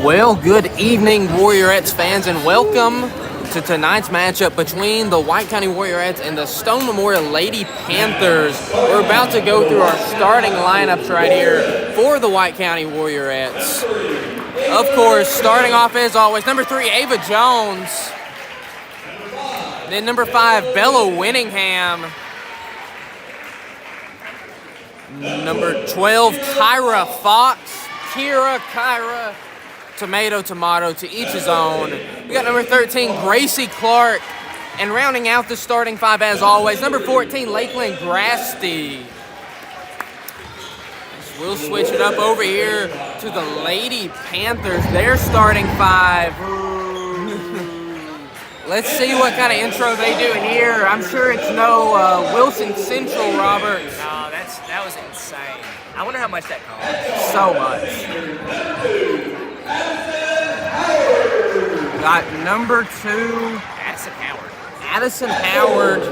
Well, good evening, Warriorettes fans, and welcome to tonight's matchup between the White County Warriorettes and the Stone Memorial Lady Panthers. We're about to go through our starting lineups right here for the White County Warriorettes. Of course, starting off as always, number 3, Ava Jones. Then number 5, Bella Winningham. Number 12, Kyra Fox. Kyra. Tomato, to each his own. We got number 13, Gracie Clark. And rounding out the starting 5 as always, number 14, Lakeland Grasty. We'll switch it up over here to the Lady Panthers. Their starting 5. Let's see what kind of intro they do here. I'm sure it's no Wilson Central, Robert. No, that was insane. I wonder how much that cost. So much. Got number 2, Addison Howard.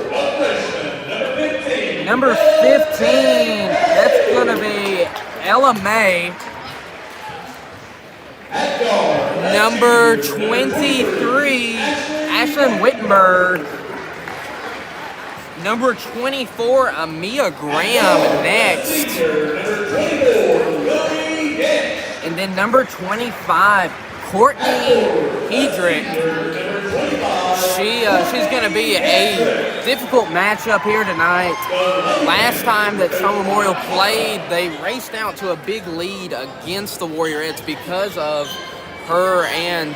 Number 15, that's going to be Ella May. Number 23, Ashlyn Wittenberg. Number 24, Amia Graham next. And then number 25, Courtney Hedrick. She's going to be a difficult matchup here tonight. Last time that Stone Memorial played, they raced out to a big lead against the Warriorettes because of her and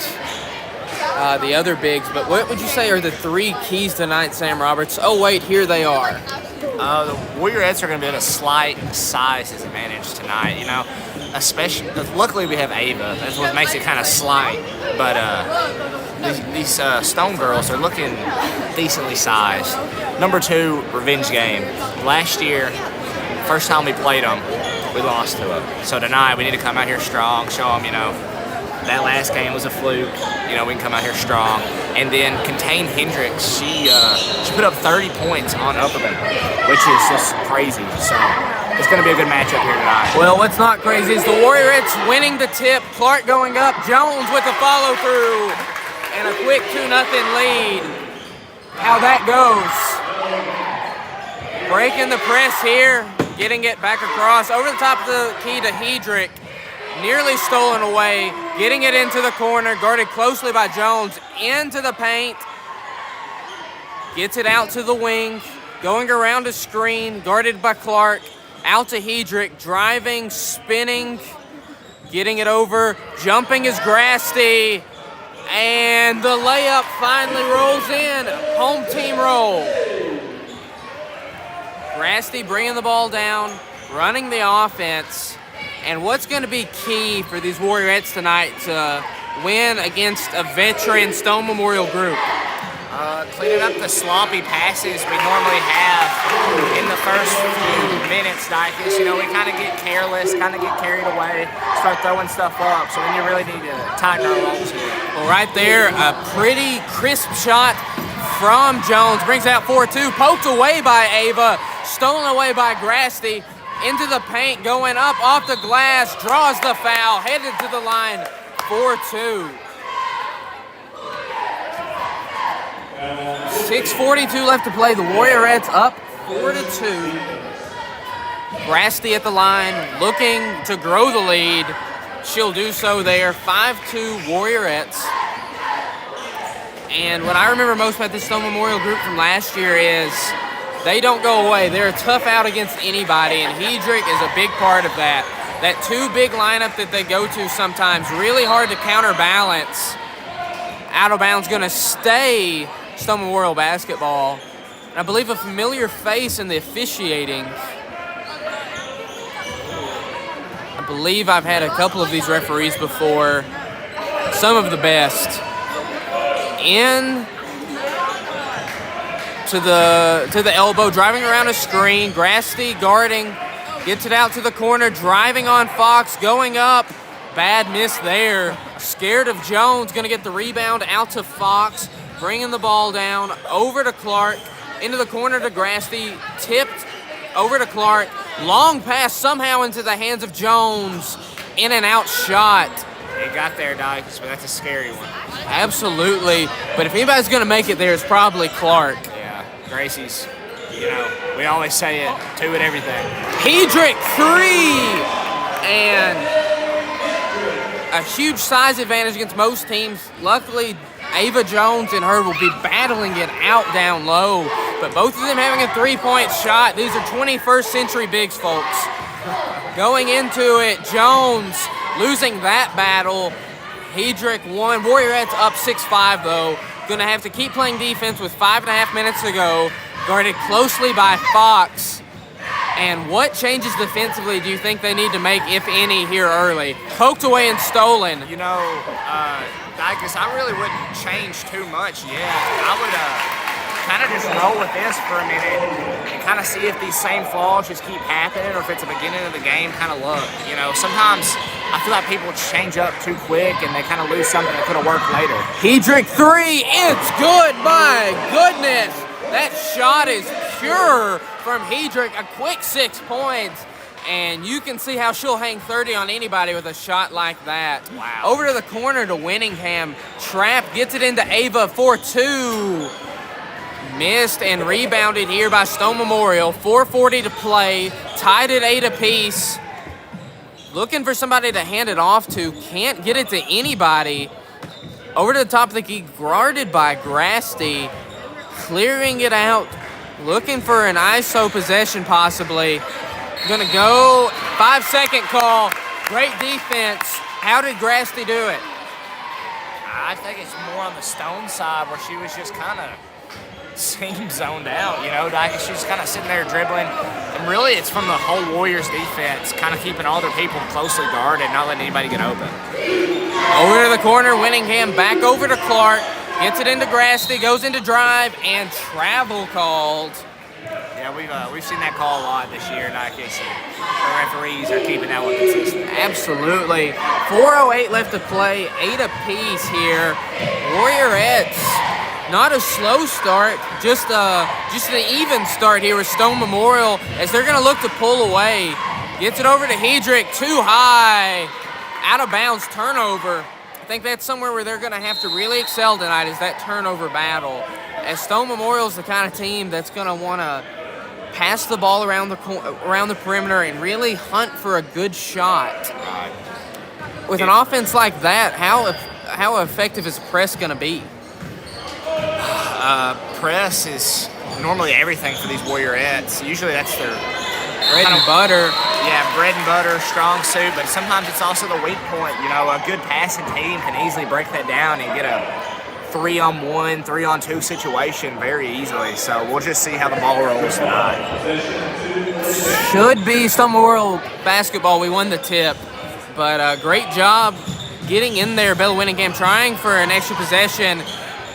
the other bigs. But what would you say are the 3 keys tonight, Sam Roberts? Oh, wait, here they are. The Warriorettes are going to be at a slight size disadvantage tonight, you know. Especially, luckily we have Ava. That's what makes it kind of slight. But these Stone girls are looking decently sized. Number 2, revenge game. Last year, first time we played them, we lost to them. So tonight we need to come out here strong, show them, you know, that last game was a fluke. You know, we can come out here strong. And then contain Hendricks. She put up 30 points on Upperman, which is just crazy. So it's going to be a good matchup here tonight. Well, what's not crazy is the Warriorettes winning the tip. Clark going up. Jones with the follow-through. And a quick 2-0 lead. How that goes. Breaking the press here. Getting it back across. Over the top of the key to Hedrick. Nearly stolen away. Getting it into the corner. Guarded closely by Jones. Into the paint. Gets it out to the wing. Going around a screen. Guarded by Clark. Out to Hedrick, driving, spinning, getting it over, jumping is Grasty, and the layup finally rolls in. Home team roll. Grasty bringing the ball down, running the offense, and what's going to be key for these Warriorettes tonight to win against a veteran Stone Memorial group? Cleaning up the sloppy passes we normally have in the first few minutes, Dicus. You know, we kind of get careless, kind of get carried away, start throwing stuff up, so then you really need to tighten our rolls here. Well, right there, a pretty crisp shot from Jones. Brings out 4-2, poked away by Ava, stolen away by Grasty, into the paint, going up off the glass, draws the foul, headed to the line, 4-2. 6:42 left to play. The Warriorettes up 4-2. Grasty at the line, looking to grow the lead. She'll do so there. 5-2 Warriorettes. And what I remember most about this Stone Memorial group from last year is they don't go away. They're a tough out against anybody, and Hedrick is a big part of that. That 2 big lineup that they go to sometimes, really hard to counterbalance. Out of bounds, going to stay Stone Memorial basketball. And I believe a familiar face in the officiating. I believe I've had a couple of these referees before. Some of the best. In to the elbow, driving around a screen. Grasty guarding, gets it out to the corner, driving on Fox, going up. Bad miss there. Scared of Jones, going to get the rebound out to Fox. Bringing the ball down, over to Clark, into the corner to Grasty, tipped over to Clark. Long pass somehow into the hands of Jones. In and out shot. It got there, Dykes, but that's a scary one. Absolutely. But if anybody's going to make it there, it's probably Clark. Yeah, Gracie's, we always say it, 2 at everything. Hedrick 3! And a huge size advantage against most teams. Luckily, Ava Jones and her will be battling it out down low. But both of them having a 3-point shot. These are 21st century bigs, folks. Going into it, Jones losing that battle. Hedrick won. Warriorettes up 6-5, though. Going to have to keep playing defense with 5.5 minutes to go. Guarded closely by Fox. And what changes defensively do you think they need to make, if any, here early? Poked away and stolen. Dykes, I really wouldn't change too much yet. I would kind of just roll with this for a minute and kind of see if these same flaws just keep happening or if it's the beginning of the game kind of look. Sometimes I feel like people change up too quick and they kind of lose something that could have worked later. Hedrick 3, it's good, my goodness. That shot is pure from Hedrick, a quick 6 points. And you can see how she'll hang 30 on anybody with a shot like that. Wow. Over to the corner to Winningham. Trapp gets it into Ava for 2. Missed and rebounded here by Stone Memorial. 4:40 to play. Tied at 8 apiece. Looking for somebody to hand it off to. Can't get it to anybody. Over to the top of the key. Guarded by Grasty. Clearing it out. Looking for an ISO possession possibly. Gonna go 5-second call. Great defense. How did Grasty do it? I think it's more on the Stone side where she was just kind of seemed zoned out, Dykes. She's kind of sitting there dribbling. And really it's from the whole Warriors defense, kind of keeping all their people closely guarded, not letting anybody get open. Over to the corner, Winningham back over to Clark. Gets it into Grasty, goes into drive, and travel called. Yeah, we've seen that call a lot this year, Dykes. The referees are keeping that one consistent. Absolutely. 4:08 left to play, 8 apiece here. Warriorettes, not a slow start, just an even start here with Stone Memorial as they're going to look to pull away. Gets it over to Hedrick, too high. Out of bounds, turnover. I think that's somewhere where they're going to have to really excel tonight is that turnover battle. As Stone Memorial's the kind of team that's going to want to pass the ball around the perimeter and really hunt for a good shot. With an offense like that, how effective is a press going to be? Press is normally everything for these Warriorettes. Usually that's their bread and butter. Yeah, bread and butter, strong suit, but sometimes it's also the weak point. A good passing team can easily break that down and get a 3-on-1, 3-on-2 situation very easily. So we'll just see how the ball rolls tonight. Should be Stone Memorial basketball. We won the tip, but great job getting in there. Bella Winningham trying for an extra possession.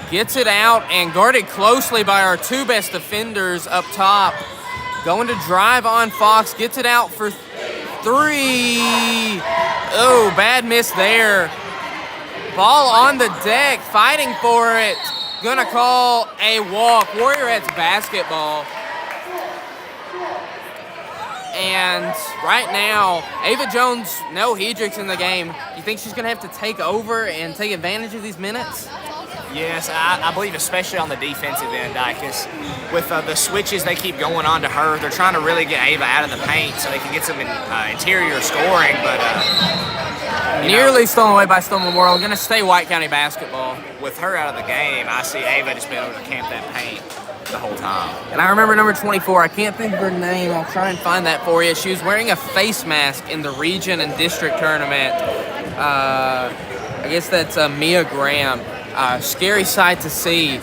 Gets it out and guarded closely by our 2 best defenders up top. Going to drive on Fox. Gets it out for 3. Oh, bad miss there. Ball on the deck, fighting for it. Gonna call a walk. Warriorettes basketball. And right now, Ava Jones, no Hedrick's in the game. You think she's gonna have to take over and take advantage of these minutes? Yes, I believe especially on the defensive end, Dykes. With the switches they keep going on to her, they're trying to really get Ava out of the paint so they can get some interior scoring, but nearly stolen away by Stone Memorial. Going to stay White County basketball. With her out of the game, I see Ava just being able to camp that paint the whole time. And I remember number 24. I can't think of her name. I'll try and find that for you. She was wearing a face mask in the region and district tournament. I guess that's Mia Graham. Scary sight to see.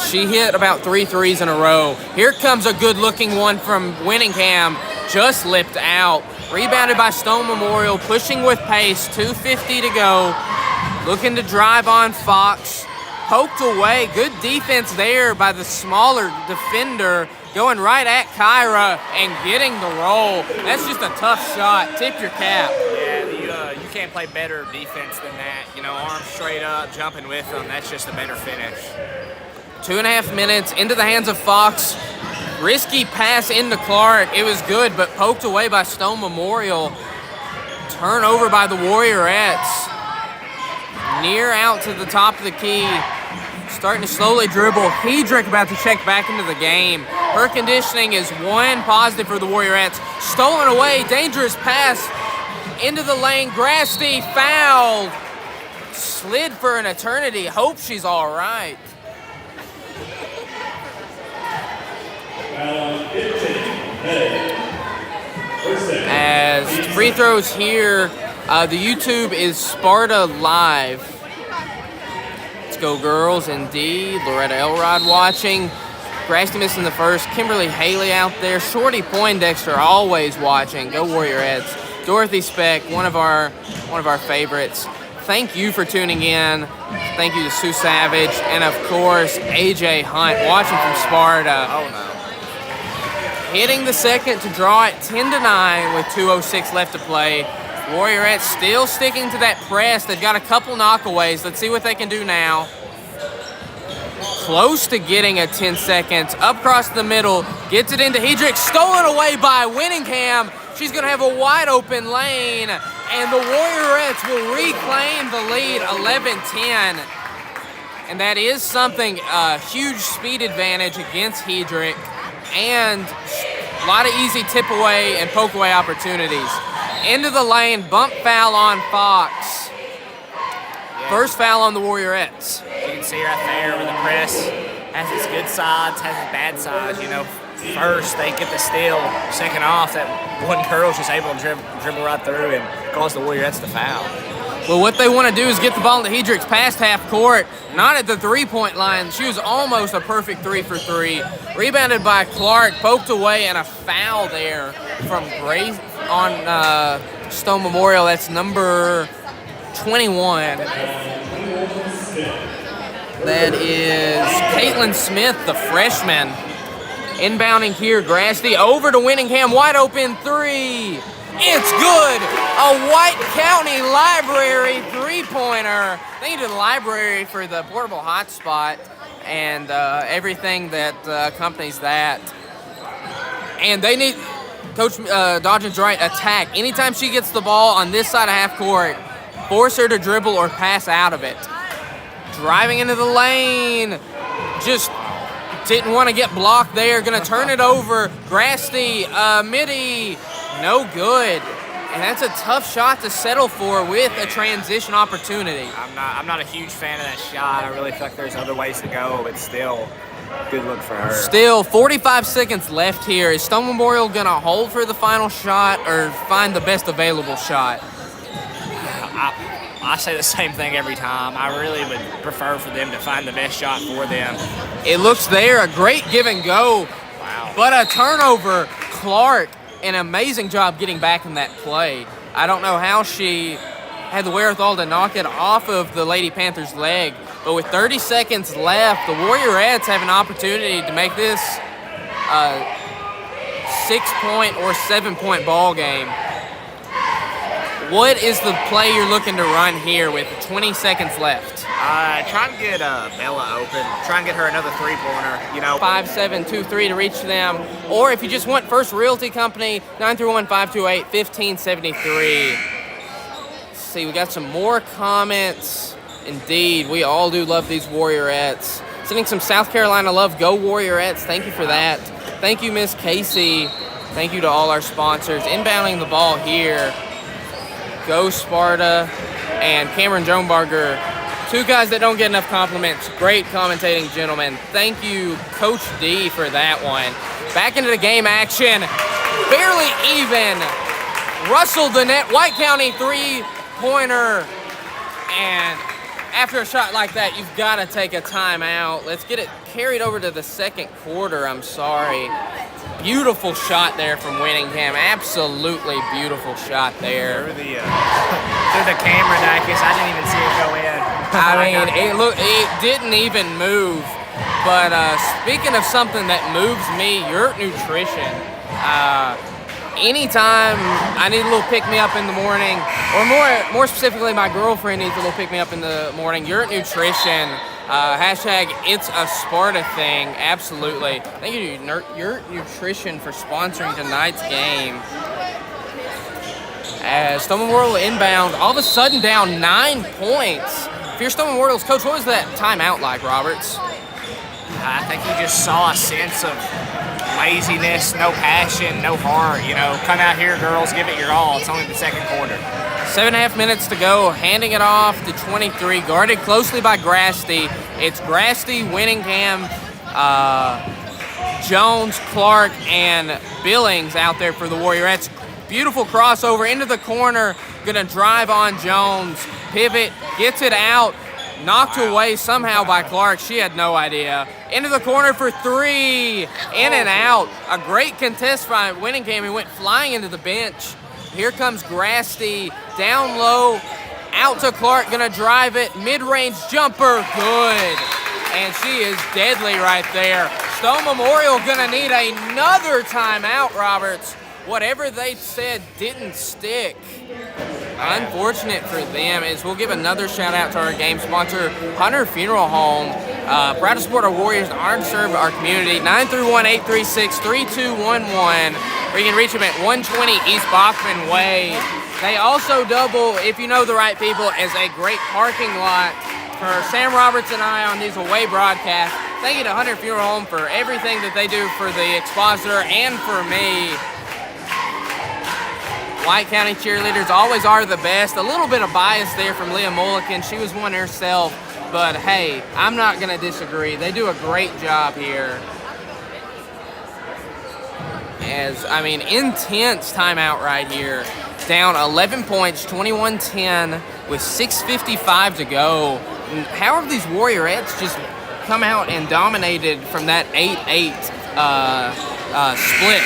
She hit about 3 threes in a row. Here comes a good-looking one from Winningham. Just lipped out. Rebounded by Stone Memorial, pushing with pace, 2:50 to go. Looking to drive on Fox. Poked away, good defense there by the smaller defender. Going right at Kyra and getting the roll. That's just a tough shot. Tip your cap. Yeah, you can't play better defense than that. Arms straight up, jumping with them. That's just a better finish. 2.5 minutes into the hands of Fox. Risky pass into Clark. It was good, but poked away by Stone Memorial. Turnover by the Warriorettes. near out to the top of the key. Starting to slowly dribble. Hedrick about to check back into the game. Her conditioning is 1 positive for the Warriorettes. Stolen away, dangerous pass into the lane. Grasty fouled. Slid for an eternity. Hope she's all right. As free throws here, the YouTube is Sparta Live. Let's go girls, indeed. Loretta Elrod watching. Grasty missing the first. Kimberly Haley out there. Shorty Poindexter always watching. Go Warriorettes. Dorothy Speck, one of our favorites. Thank you for tuning in. Thank you to Sue Savage. And of course, AJ Hunt watching from Sparta. Oh no. Hitting the second to draw it 10-9 with 2:06 left to play. Warriorettes still sticking to that press. They've got a couple knockaways. Let's see what they can do now. Close to getting a 10 seconds. Up across the middle. Gets it into Hedrick. Stolen away by Winningham. She's going to have a wide open lane. And the Warriorettes will reclaim the lead 11-10. And that is something, a huge speed advantage against Hedrick. And a lot of easy tip away and poke away opportunities. Into the lane, bump foul on Fox. Yeah. First foul on the Warriorettes. You can see right there where the press has its good sides, has its bad sides. You know, first they get the steal. Second off, that one girl's just able to dribble right through and cause the Warriorettes to foul. Well, what they want to do is get the ball into Hedrick's past half court, not at the three-point line. She was almost a perfect 3 for 3. Rebounded by Clark, poked away, and a foul there from Grace on Stone Memorial. That's number 21. That is Caitlin Smith, the freshman. Inbounding here, Grasty over to Winningham, wide open 3. It's good! A White County Library three-pointer. Thank you to the library for the portable hotspot and everything that accompanies that. And they need, Coach Dodgen's right, attack. Anytime she gets the ball on this side of half court, force her to dribble or pass out of it. Driving into the lane. Just didn't want to get blocked there. Going to turn it over. Grasty, midi. No good. And that's a tough shot to settle for with a transition opportunity. I'm not a huge fan of that shot. I really feel like there's other ways to go, but still, good look for her. Still, 45 seconds left here. Is Stone Memorial going to hold for the final shot or find the best available shot? I say the same thing every time. I really would prefer for them to find the best shot for them. It looks there, a great give and go. Wow. But a turnover. Clark, an amazing job getting back in that play. I don't know how she had the wherewithal to knock it off of the Lady Panthers' leg. But with 30 seconds left, the Warriorettes have an opportunity to make this a 6-point or 7-point ball game. What is the play you're looking to run here with 20 seconds left? Try and get Bella open. Try and get her another three-pointer. 5-7-2-3 to reach them. Or if you just want First Realty Company, 931-528-1573. Let's see, we got some more comments. Indeed, we all do love these Warriorettes. Sending some South Carolina love. Go Warriorettes. Thank you for that. Thank you, Miss Casey. Thank you to all our sponsors. Inbounding the ball here. Go Sparta and Cameron Jonebarger. Two guys that don't get enough compliments. Great commentating gentlemen. Thank you, Coach D, for that one. Back into the game action. Barely even. Rustled the net. White County three-pointer. And after a shot like that, you've got to take a timeout. Let's get it carried over to the second quarter. I'm sorry. Beautiful shot there from Winningham. Absolutely beautiful shot there. Through the camera, Dykes. I didn't even see it go in. It didn't even move. But speaking of something that moves me, Yurt Nutrition. Anytime I need a little pick-me-up in the morning, or more specifically, my girlfriend needs a little pick-me-up in the morning, Yurt Nutrition, hashtag It's a Sparta Thing, absolutely. Thank you to Yurt Nutrition for sponsoring tonight's game. As Stone Memorial inbound, all of a sudden down 9 points. If you're Stone Memorial's coach, what was that timeout like, Roberts? I think he just saw a sense of laziness, no passion, no heart. Come out here, girls, give it your all. It's only the second quarter. 7.5 minutes to go, handing it off to 23, guarded closely by Grasty. It's Grasty, Winningham, Jones, Clark, and Billings out there for the Warriorettes. Beautiful crossover into the corner, gonna drive on Jones, pivot, gets it out, knocked away somehow by Clark. She had no idea. Into the corner for three, in and out. A great contest by Winningham. He went flying into the bench. Here comes Grasty, down low, out to Clark, gonna drive it, mid-range jumper, good. And she is deadly right there. Stone Memorial gonna need another timeout, Roberts. Whatever they said didn't stick. Unfortunate for them. As we'll give another shout out to our game sponsor, Hunter Funeral Home. Proud to support our Warriors and honor to serve our community. 931-836-3211. Or you can reach them at 120 East Bachman Way. They also double, if you know the right people, as a great parking lot for Sam Roberts and I on these away broadcasts. Thank you to Hunter Funeral Home for everything that they do for the expositor and for me. White County cheerleaders always are the best. A little bit of bias there from Leah Mulliken. She was one herself, but hey, I'm not going to disagree. They do a great job here. Intense timeout right here. Down 11 points, 21-10 with 6:55 to go. How have these Warriorettes just come out and dominated from that 8-8 split?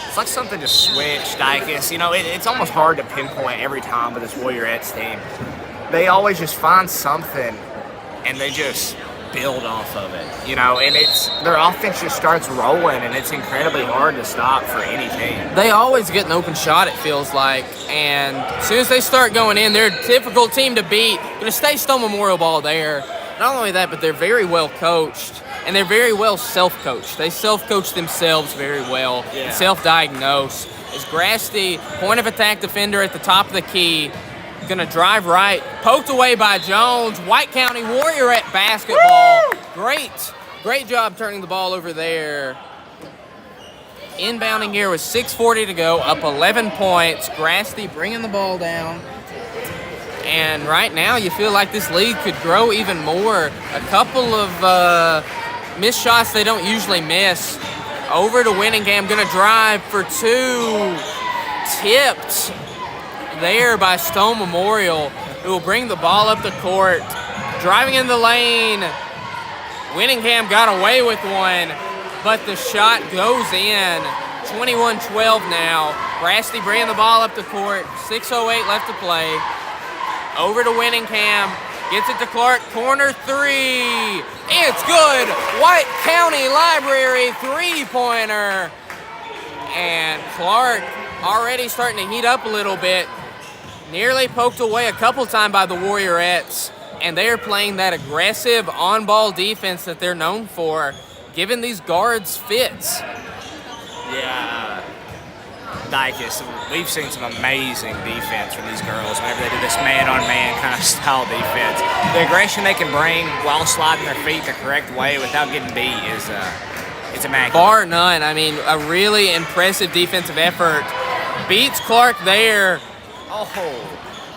It's like something just switched, Dicus. It's almost hard to pinpoint every time with this Warriorettes team. They always just find something, and they just build off of it. And their offense just starts rolling, and it's incredibly hard to stop for any team. They always get an open shot, it feels like, and as soon as they start going in, they're a difficult team to beat. Going to stay Stone Memorial ball there. Not only that, but they're very well coached. And they're very well self-coached. They self-coach themselves very well, self-diagnose. As Grasty, point of attack defender at the top of the key, gonna drive right, poked away by Jones. White County Warriorette basketball. Woo! Great job turning the ball over there. Inbounding here with 6:40 to go, up 11 points. Grasty bringing the ball down. And right now, you feel like this lead could grow even more. A couple of missed shots they don't usually miss. Over to Winningham, gonna drive for two. Tipped there by Stone Memorial, who will bring the ball up the court. Driving in the lane. Winningham got away with one, but the shot goes in. 21-12 now. Grasty bringing the ball up the court. 6:08 left to play. Over to Winningham. Gets it to Clark. Corner three. It's good. White County Library three-pointer. And Clark already starting to heat up a little bit. Nearly poked away a couple times by the Warriorettes. And they're playing that aggressive on-ball defense that they're known for, giving these guards fits. Yeah. Dicus, we've seen some amazing defense from these girls whenever they do this man-on-man kind of style defense. The aggression they can bring while sliding their feet the correct way without getting beat is it's immaculate. Bar none. A really impressive defensive effort. Beats Clark there. Oh,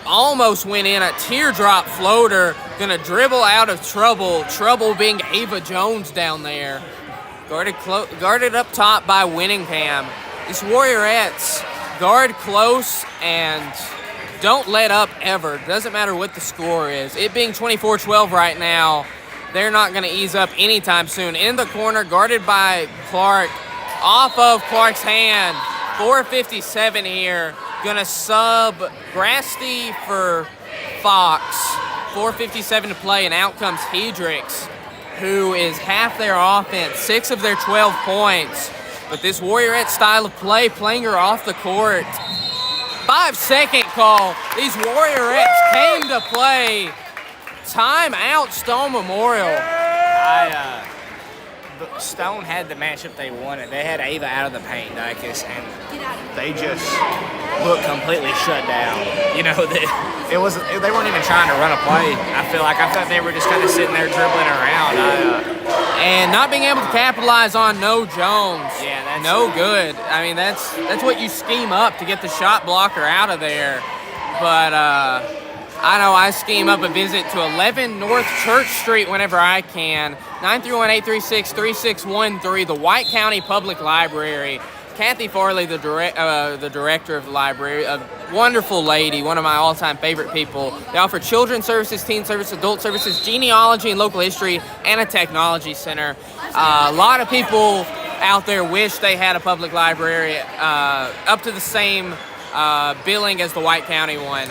almost went in. A teardrop floater. Gonna dribble out of trouble. Trouble being Ava Jones down there. Guarded up top by Winningham. These Warriorettes guard close and don't let up ever. Doesn't matter what the score is. It being 24-12 right now, they're not going to ease up anytime soon. In the corner, guarded by Clark. Off of Clark's hand. 4:57 here. Going to sub Grasty for Fox. 4:57 to play, and out comes Hedricks, who is half their offense, 6 of their 12 points. But this Warriorette style of play, playing her off the court. 5-second call. These Warriorettes came to play. Time out, Stone Memorial. Stone had the matchup they wanted. They had Ava out of the paint, Dicus, and they just looked completely shut down. You know, they weren't even trying to run a play. I thought they were just kind of sitting there dribbling around. And not being able to capitalize on no Jones. Yeah, that's no good. I mean, that's what you scheme up to get the shot blocker out of there. But I know I scheme up a visit to 11 North Church Street whenever I can. 931-836-3613, the White County Public Library. Kathy Farley, the director of the library, a wonderful lady, one of my all-time favorite people. They offer children's services, teen services, adult services, genealogy and local history, and a technology center. A lot of people out there wish they had a public library up to the same billing as the White County one.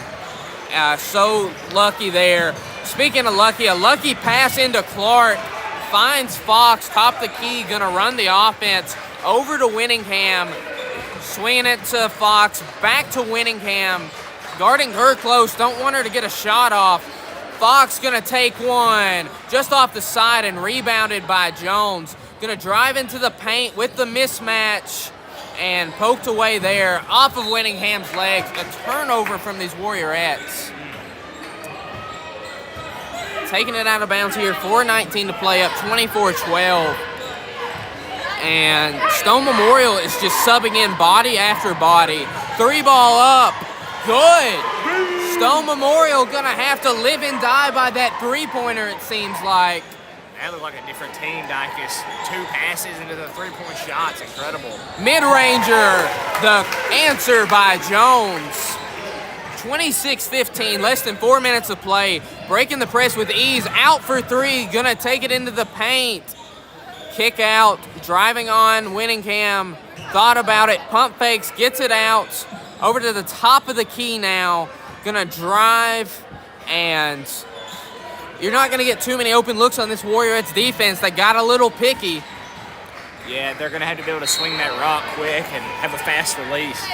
So lucky there. Speaking of lucky, a lucky pass into Clark, finds Fox, top the key, gonna run the offense over to Winningham, swinging it to Fox, back to Winningham, guarding her close, don't want her to get a shot off. Fox gonna take one just off the side and rebounded by Jones. Gonna drive into the paint with the mismatch and poked away there off of Winningham's legs. A turnover from these Warriorettes. Taking it out of bounds here, 4:19 to play, up 24-12. And Stone Memorial is just subbing in body after body. 3-ball up, good. Stone Memorial gonna have to live and die by that three-pointer, it seems like. That looked like a different team, Dicus. 2 passes into the 3-point shots, incredible. Mid-ranger, the answer by Jones. 26-15, less than 4 minutes of play. Breaking the press with ease, out for 3, gonna take it into the paint. Kick out, driving on Winningham, thought about it, pump fakes, gets it out. Over to the top of the key now, gonna drive, and you're not gonna get too many open looks on this Warriorettes defense. They got a little picky. Yeah, they're gonna have to be able to swing that rock quick and have a fast release.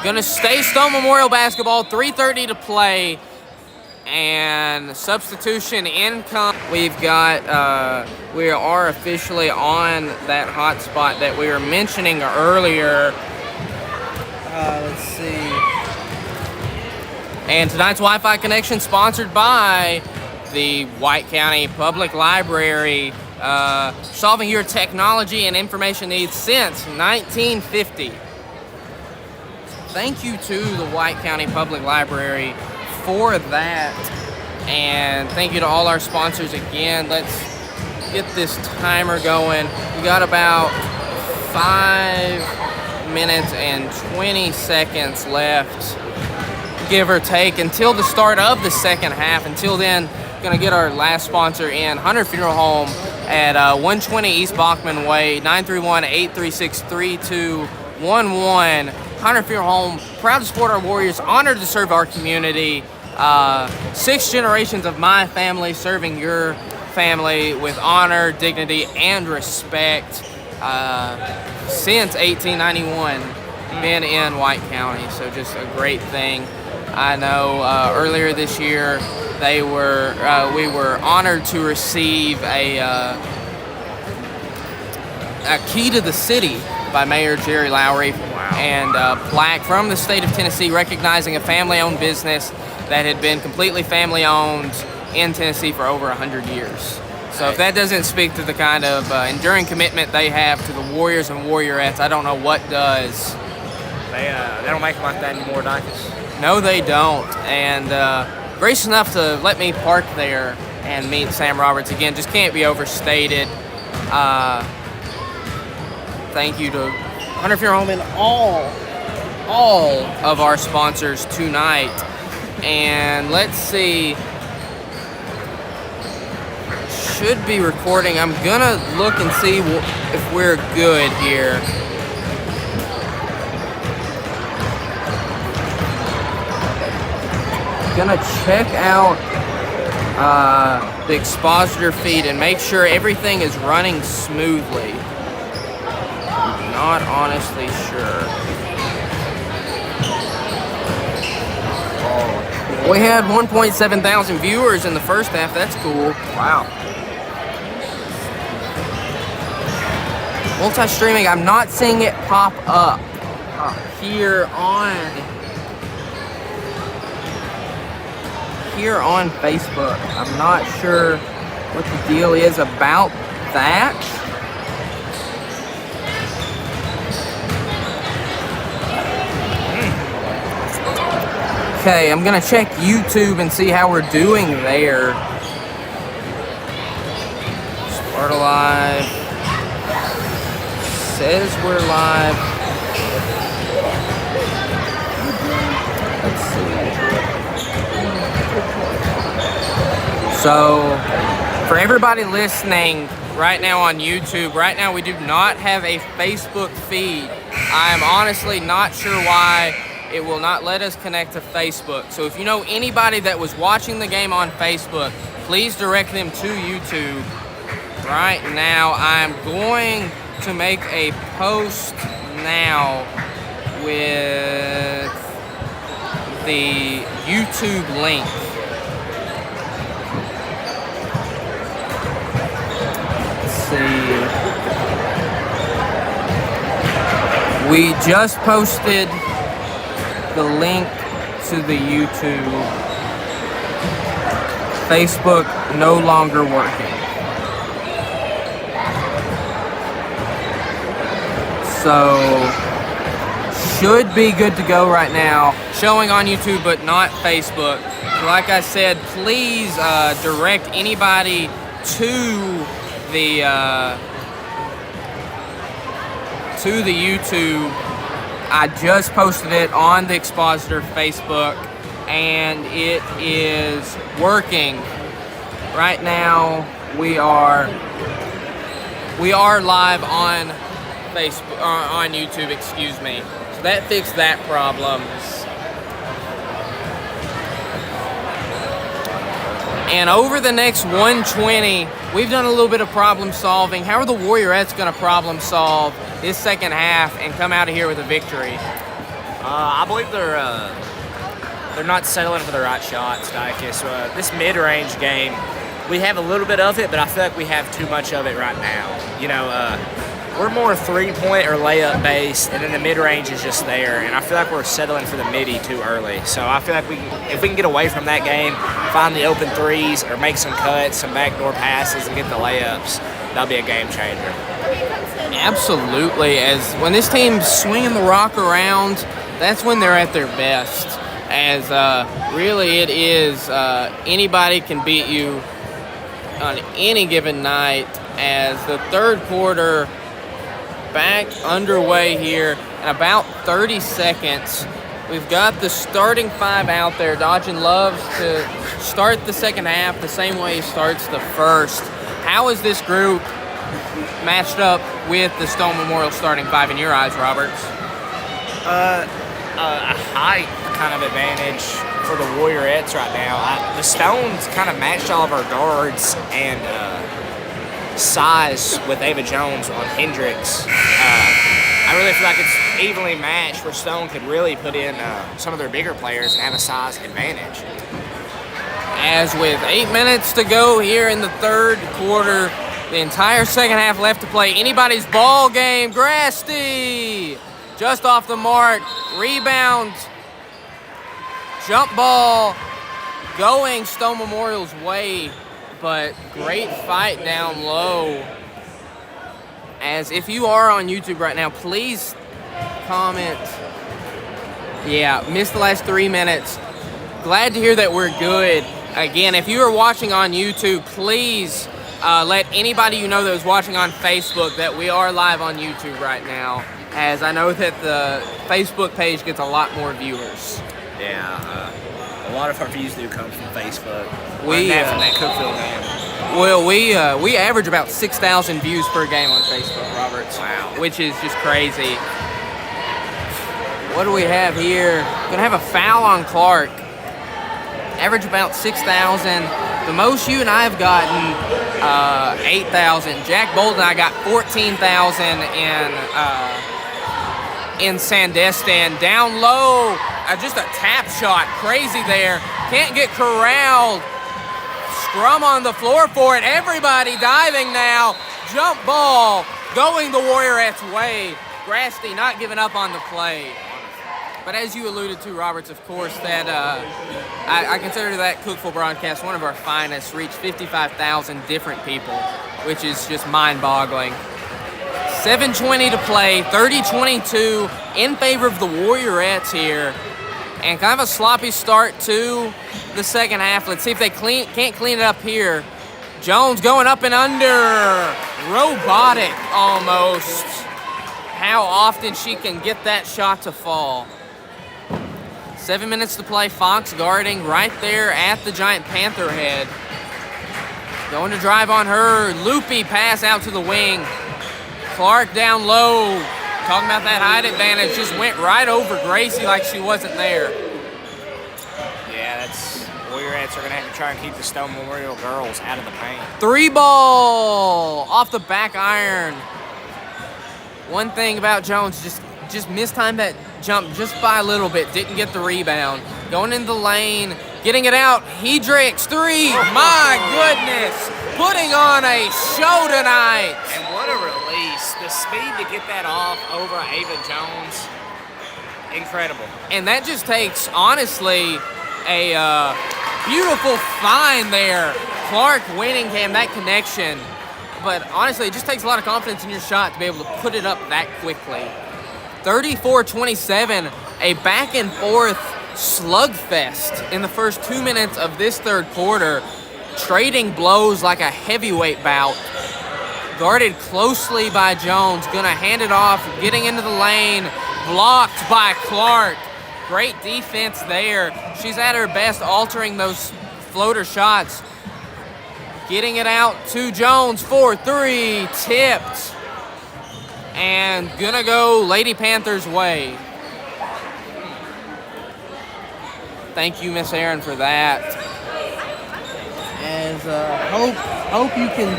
Gonna stay Stone Memorial basketball, 3:30 to play, and substitution income. We've got, we are officially on that hot spot that we were mentioning earlier. Let's see. And tonight's Wi-Fi connection sponsored by the White County Public Library, solving your technology and information needs since 1950. Thank you to the White County Public Library for that, and thank you to all our sponsors again. Let's get this timer going. We got about 5 minutes and 20 seconds left, give or take, until the start of the second half. Until then, gonna get our last sponsor in, Hunter Funeral Home at 120 East Bachman Way, 931-836-3211. Hunter Funeral Home, proud to support our Warriors, honored to serve our community. 6 generations of my family serving your family with honor, dignity, and respect since 1891. Been in White County, so just a great thing. I know earlier this year we were honored to receive a key to the city by Mayor Jerry Lowry. Wow. And a plaque from the state of Tennessee recognizing a family-owned business that had been completely family-owned in Tennessee for over 100 years. So if that doesn't speak to the kind of enduring commitment they have to the Warriors and Warriorettes, I don't know what does. They don't make them like that anymore, Dicus. No, they don't. And gracious enough to let me park there and meet Sam Roberts again just can't be overstated. Thank you to Hunter Funeral Home and all of our sponsors tonight. And let's see, should be recording. I'm gonna look and see if we're good here. Gonna check out the expositor feed and make sure everything is running smoothly. Not honestly sure. We had 1.7 thousand viewers in the first half. That's cool. Wow. multi-streaming. I'm not seeing it pop up here on Facebook. I'm not sure what the deal is about that. Okay, I'm gonna check YouTube and see how we're doing there. Sparta Live says we're live. Let's see. So, for everybody listening right now on YouTube, right now we do not have a Facebook feed. I'm honestly not sure why it will not let us connect to Facebook. So if you know anybody that was watching the game on Facebook, please direct them to YouTube. Right now, I'm going to make a post now with the YouTube link. Let's see. We just posted the link to the YouTube. Facebook no longer working. So, should be good to go right now. Showing on YouTube, but not Facebook. Like I said, please direct anybody to the YouTube. I just posted it on the Expositor Facebook, and it is working. Right now, we are live on Facebook, on YouTube, excuse me. So that fixed that problem. And over the next 120, we've done a little bit of problem solving. How are the Warriorettes going to problem solve this second half and come out of here with a victory? I believe they're not settling for the right shots, Dicus. This mid-range game, we have a little bit of it, but I feel like we have too much of it right now. You know, we're more three-point or layup based, and then the mid-range is just there. And I feel like we're settling for the midi too early. So I feel like if we can get away from that game, find the open threes, or make some cuts, some backdoor passes, and get the layups, that'll be a game changer. Absolutely. As when this team's swinging the rock around, that's when they're at their best. As really it is, anybody can beat you on any given night. As the third quarter back underway here in about 30 seconds. We've got the starting five out there. Dodgen loves to start the second half the same way he starts the first. How is this group matched up with the Stone Memorial starting five in your eyes, Roberts? A height kind of advantage for the Warriorettes right now. The Stones kind of matched all of our guards and size with Ava Jones on Hendricks. I really feel like it's evenly matched where Stone could really put in some of their bigger players and have a size advantage. As with 8 minutes to go here in the third quarter, the entire second half left to play. Anybody's ball game. Grasty just off the mark. Rebound. Jump ball going Stone Memorial's way, but great fight down low. As if you are on YouTube right now, please comment. Yeah, missed the last 3 minutes. Glad to hear that we're good. Again, if you are watching on YouTube, please let anybody you know that is watching on Facebook that we are live on YouTube right now, as I know that the Facebook page gets a lot more viewers. Yeah, a lot of our views do come from Facebook. From that Cookville game. Well, we average about 6,000 views per game on Facebook, Roberts. Wow. Which is just crazy. What do we have here? Gonna have a foul on Clark. Average about 6,000. The most you and I have gotten, 8,000. Jack Bolden and I got 14,000 in Sandestin. Down low, just a tap shot. Crazy there. Can't get corralled. Scrum on the floor for it. Everybody diving now. Jump ball going the Warriorettes' way. Grasty not giving up on the play. But as you alluded to, Roberts, of course, that I consider that Cookeville broadcast one of our finest, reached 55,000 different people, which is just mind-boggling. 7:20 to play, 30-22 in favor of the Warriorettes here. And kind of a sloppy start to the second half. Let's see if they can't clean it up here. Jones going up and under. Robotic almost. How often she can get that shot to fall. 7 minutes to play. Fox guarding right there at the Giant Panther head. Going to drive on her. Loopy pass out to the wing. Clark down low. Talking about that height advantage. Just went right over Gracie like she wasn't there. Yeah, that's Warriorettes are going to have to try and keep the Stone Memorial girls out of the paint. 3 ball off the back iron. One thing about Jones, just mistimed that jump just by a little bit. Didn't get the rebound. Going in the lane, getting it out. Hedrick's 3. My goodness. Putting on a show tonight. And what a release. The speed to get that off over Ava Jones. Incredible. And that just takes, honestly, a beautiful find there. Clark Winningham, that connection. But honestly, it just takes a lot of confidence in your shot to be able to put it up that quickly. 34-27, a back and forth slugfest in the first 2 minutes of this third quarter. Trading blows like a heavyweight bout. Guarded closely by Jones. Gonna hand it off, getting into the lane. Blocked by Clark. Great defense there. She's at her best altering those floater shots. Getting it out to Jones for 3. Tipped. And gonna go Lady Panthers' way. Thank you, Miss Aaron, for that. As hope you can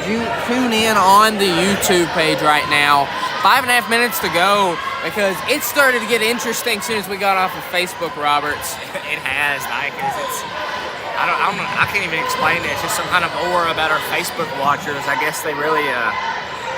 tune in on the YouTube page right now. 5.5 minutes to go because it started to get interesting as soon as we got off of Facebook, Roberts. It has, Nikers. I can't even explain it. It's just some kind of aura about our Facebook watchers. I guess they really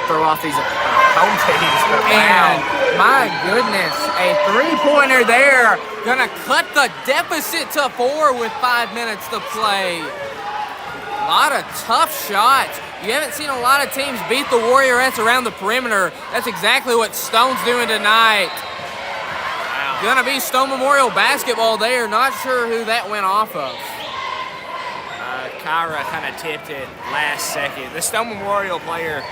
throw off these home teams. And my goodness, a 3-pointer there. Gonna cut the deficit to 4 with 5 minutes to play. A lot of tough shots. You haven't seen a lot of teams beat the Warriorettes around the perimeter. That's exactly what Stone's doing tonight. Wow. Gonna be Stone Memorial basketball there. Not sure who that went off of. Kyra kind of tipped it last second. The Stone Memorial player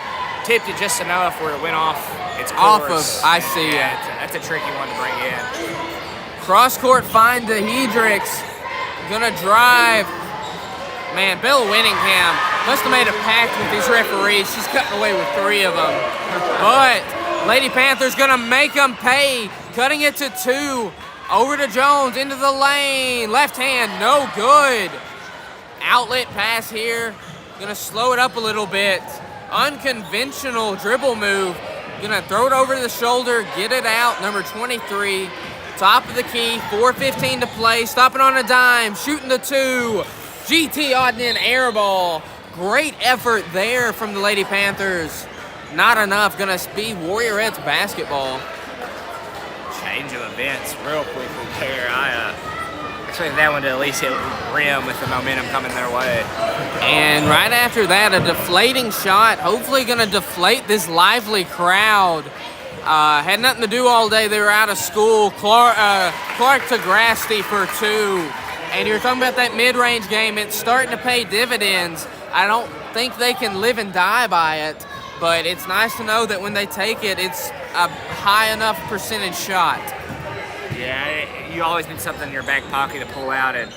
tipped it just enough where it went off its course. Off of, I see it. That's a tricky one to bring in. Cross-court find to Hedricks. Gonna drive. Man, Bill Winningham must have made a pact with these referees. She's cutting away with 3 of them. But Lady Panthers gonna make them pay. Cutting it to 2. Over to Jones, into the lane. Left hand, no good. Outlet pass here. Gonna slow it up a little bit. Unconventional dribble move. Gonna throw it over the shoulder, get it out. Number 23, top of the key, 4:15 to play. Stopping on a dime, shooting the 2. GT Ogden air ball. Great effort there from the Lady Panthers. Not enough. Gonna be Warriorettes basketball. Change of events real quickly there. I expected that one to at least hit rim with the momentum coming their way. And right after that, a deflating shot. Hopefully gonna deflate this lively crowd. Had nothing to do all day. They were out of school. Clark to Grasty for 2. And you're talking about that mid-range game. It's starting to pay dividends. I don't think they can live and die by it, but it's nice to know that when they take it, it's a high enough percentage shot. Yeah, you always need something in your back pocket to pull out at,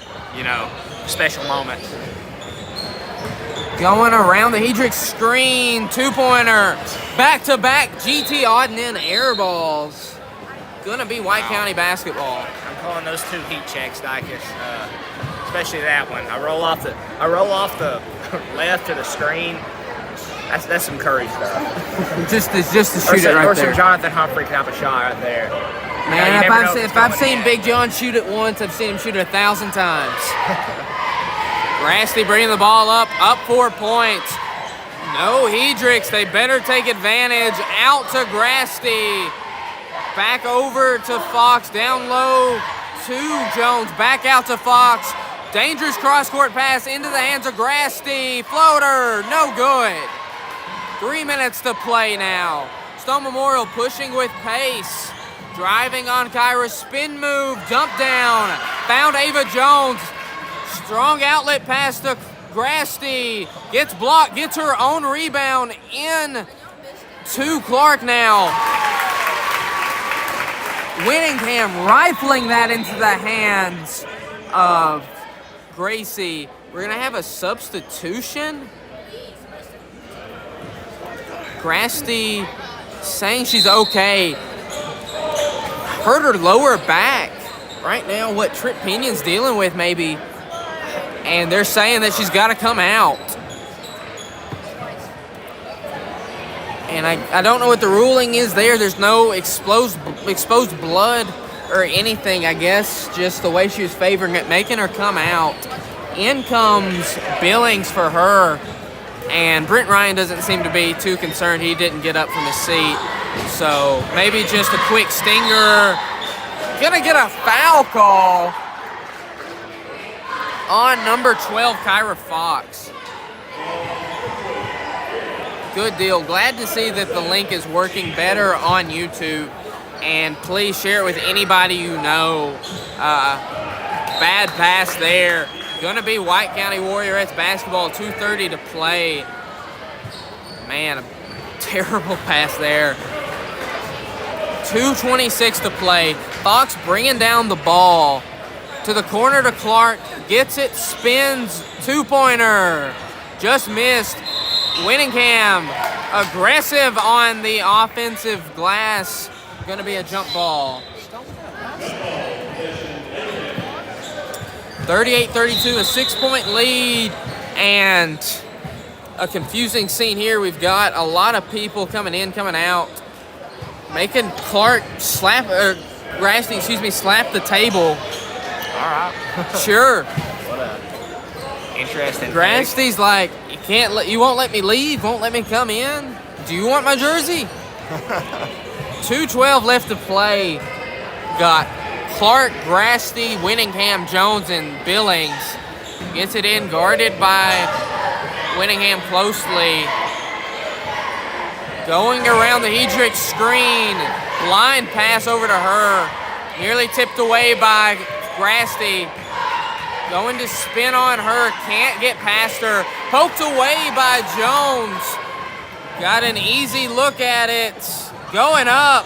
special moments. Going around the Hedrick screen, 2-pointer. Back-to-back GT Ogden air balls. Gonna be White County basketball. I'm calling those 2 heat checks, Dykes. Especially that one. I roll off the left to the screen. That's some Curry stuff. just to shoot it right there. Or some Jonathan Humphrey type of shot right there. Man, if I've seen Big John shoot it once, I've seen him shoot it 1,000 times. Grasty bringing the ball up 4 points. No Hedricks, they better take advantage. Out to Grasty. Back over to Fox, down low to Jones. Back out to Fox. Dangerous cross-court pass into the hands of Grasty. Floater, no good. 3 minutes to play now. Stone Memorial pushing with pace. Driving on Kyra, spin move, dump down. Found Ava Jones. Strong outlet pass to Grasty. Gets blocked, gets her own rebound in to Clark now. Winningham rifling that into the hands of Gracie. We're going to have a substitution. Grasty saying she's okay. Hurt her lower back. Right now, what Trip Pinion's dealing with maybe. And they're saying that she's got to come out. And I don't know what the ruling is there. There's no exposed blood or anything, I guess. Just the way she was favoring it, making her come out. In comes Billings for her. And Brent Ryan doesn't seem to be too concerned. He didn't get up from his seat. So maybe just a quick stinger. Gonna get a foul call on number 12, Kyra Fox. Good deal. Glad to see that the link is working better on YouTube. And please share it with anybody you know. Bad pass there. Gonna be White County Warriorettes basketball, 2:30 to play. Man, a terrible pass there. 2:26 to play. Fox bringing down the ball to the corner to Clark. Gets it, spins, two-pointer. Just missed. Winningham aggressive on the offensive glass. Gonna be a jump ball. 38-32, a 6-point lead, and a confusing scene here. We've got a lot of people coming in, coming out, making Clark slap the table. All right. Sure. Interesting. Grasty's like, you won't let me leave, won't let me come in. Do you want my jersey? 2:12 left to play. Got Clark, Grasty, Winningham, Jones, and Billings. Gets it in, guarded by Winningham closely. Going around the Hedrick screen. Blind pass over to her. Nearly tipped away by Grasty. Going to spin on her. Can't get past her. Poked away by Jones. Got an easy look at it. Going up.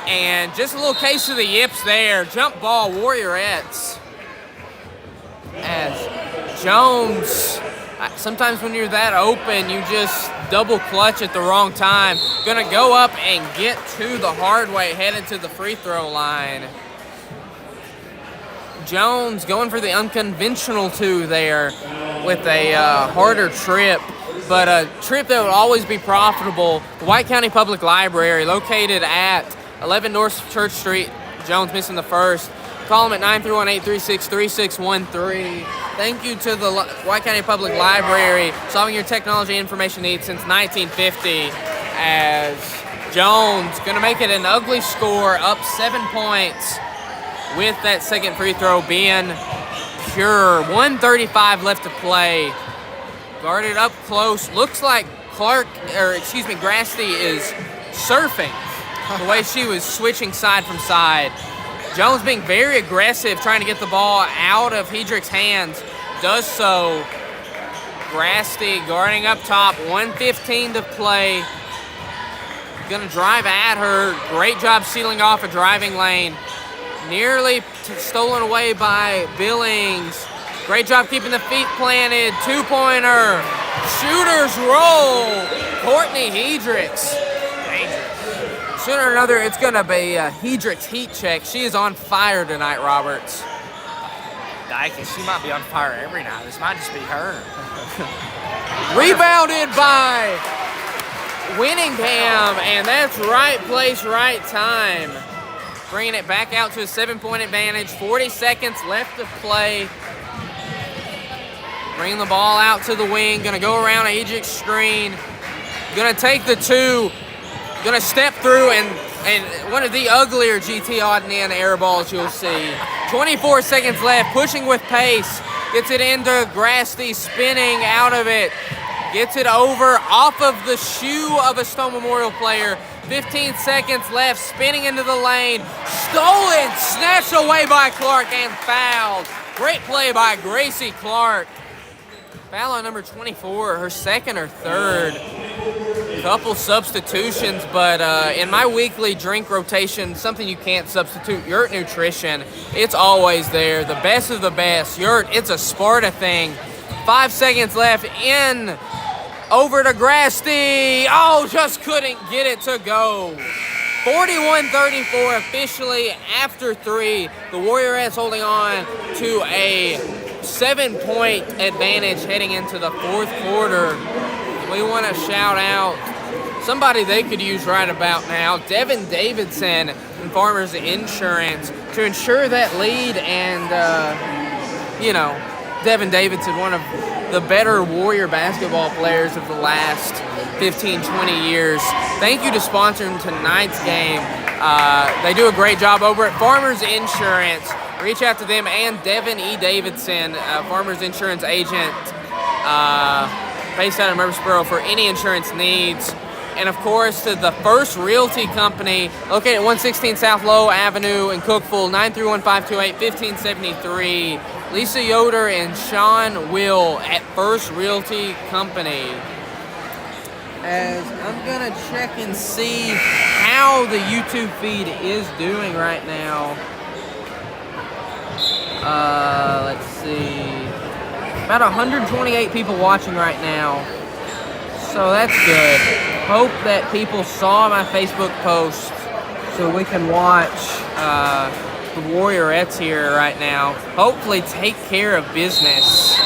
And just a little case of the yips there. Jump ball, Warriorettes. As Jones, sometimes when you're that open, you just double clutch at the wrong time. Gonna go up and get to the hard way, headed to the free throw line. Jones going for the unconventional two there with a harder trip. But a trip that would always be profitable. The White County Public Library, located at 11 North Church Street. Jones missing the first. Call them at 931-836-3613. Thank you to the White County Public Library, solving your technology information needs since 1950. As Jones gonna make it an ugly score, up 7 points, with that second free throw being pure. 1:35 left to play. Guarded up close. Looks like Grasty is surfing the way she was switching side from side. Jones being very aggressive, trying to get the ball out of Hedrick's hands. Does so. Grasty guarding up top. 1:15 to play. Gonna drive at her. Great job sealing off a driving lane. Nearly stolen away by Billings. Great job keeping the feet planted. Two-pointer. Shooters roll. Courtney Hedricks. Sooner or another, it's going to be a Hedricks heat check. She is on fire tonight, Roberts. Dyke, she might be on fire every night. This might just be her. Rebounded by Winningham, and that's right place, right time. Bringing it back out to a 7-point advantage. 40 seconds left to play. Bringing the ball out to the wing. Going to go around Adric's screen. Going to take the 2. Going to step through and one of the uglier GT odd and end air balls you'll see. 24 seconds left. Pushing with pace. Gets it into Grasty, spinning out of it. Gets it over off of the shoe of a Stone Memorial player. 15 seconds left, spinning into the lane. Stolen, snatched away by Clark and fouled. Great play by Gracie Clark. Foul on number 24, her second or third. Couple substitutions, but in my weekly drink rotation, something you can't substitute, Yurt Nutrition. It's always there, the best of the best. Yurt, it's a Sparta thing. 5 seconds left, in, over to Grasty. Oh, just couldn't get it to go. 41-34 officially after 3. The Warriorettes holding on to a 7-point advantage heading into the 4th quarter. We want to shout out somebody they could use right about now, Devin Davidson and Farmers Insurance, to ensure that lead. And, Devin Davidson, one of the better Warrior basketball players of the last 15, 20 years. Thank you to sponsoring tonight's game. They do a great job over at Farmers Insurance. Reach out to them and Devin E. Davidson, Farmers Insurance agent, based out of Murfreesboro, for any insurance needs. And of course, to the First Realty Company, located at 116 South Low Avenue in Cookeville, 931-528-1573. Lisa Yoder and Sean Will at First Realty Company. As I'm gonna check and see how the YouTube feed is doing right now. Let's see. About 128 people watching right now. So that's good. Hope that people saw my Facebook post so we can watch the Warriorettes here right now. Hopefully take care of business.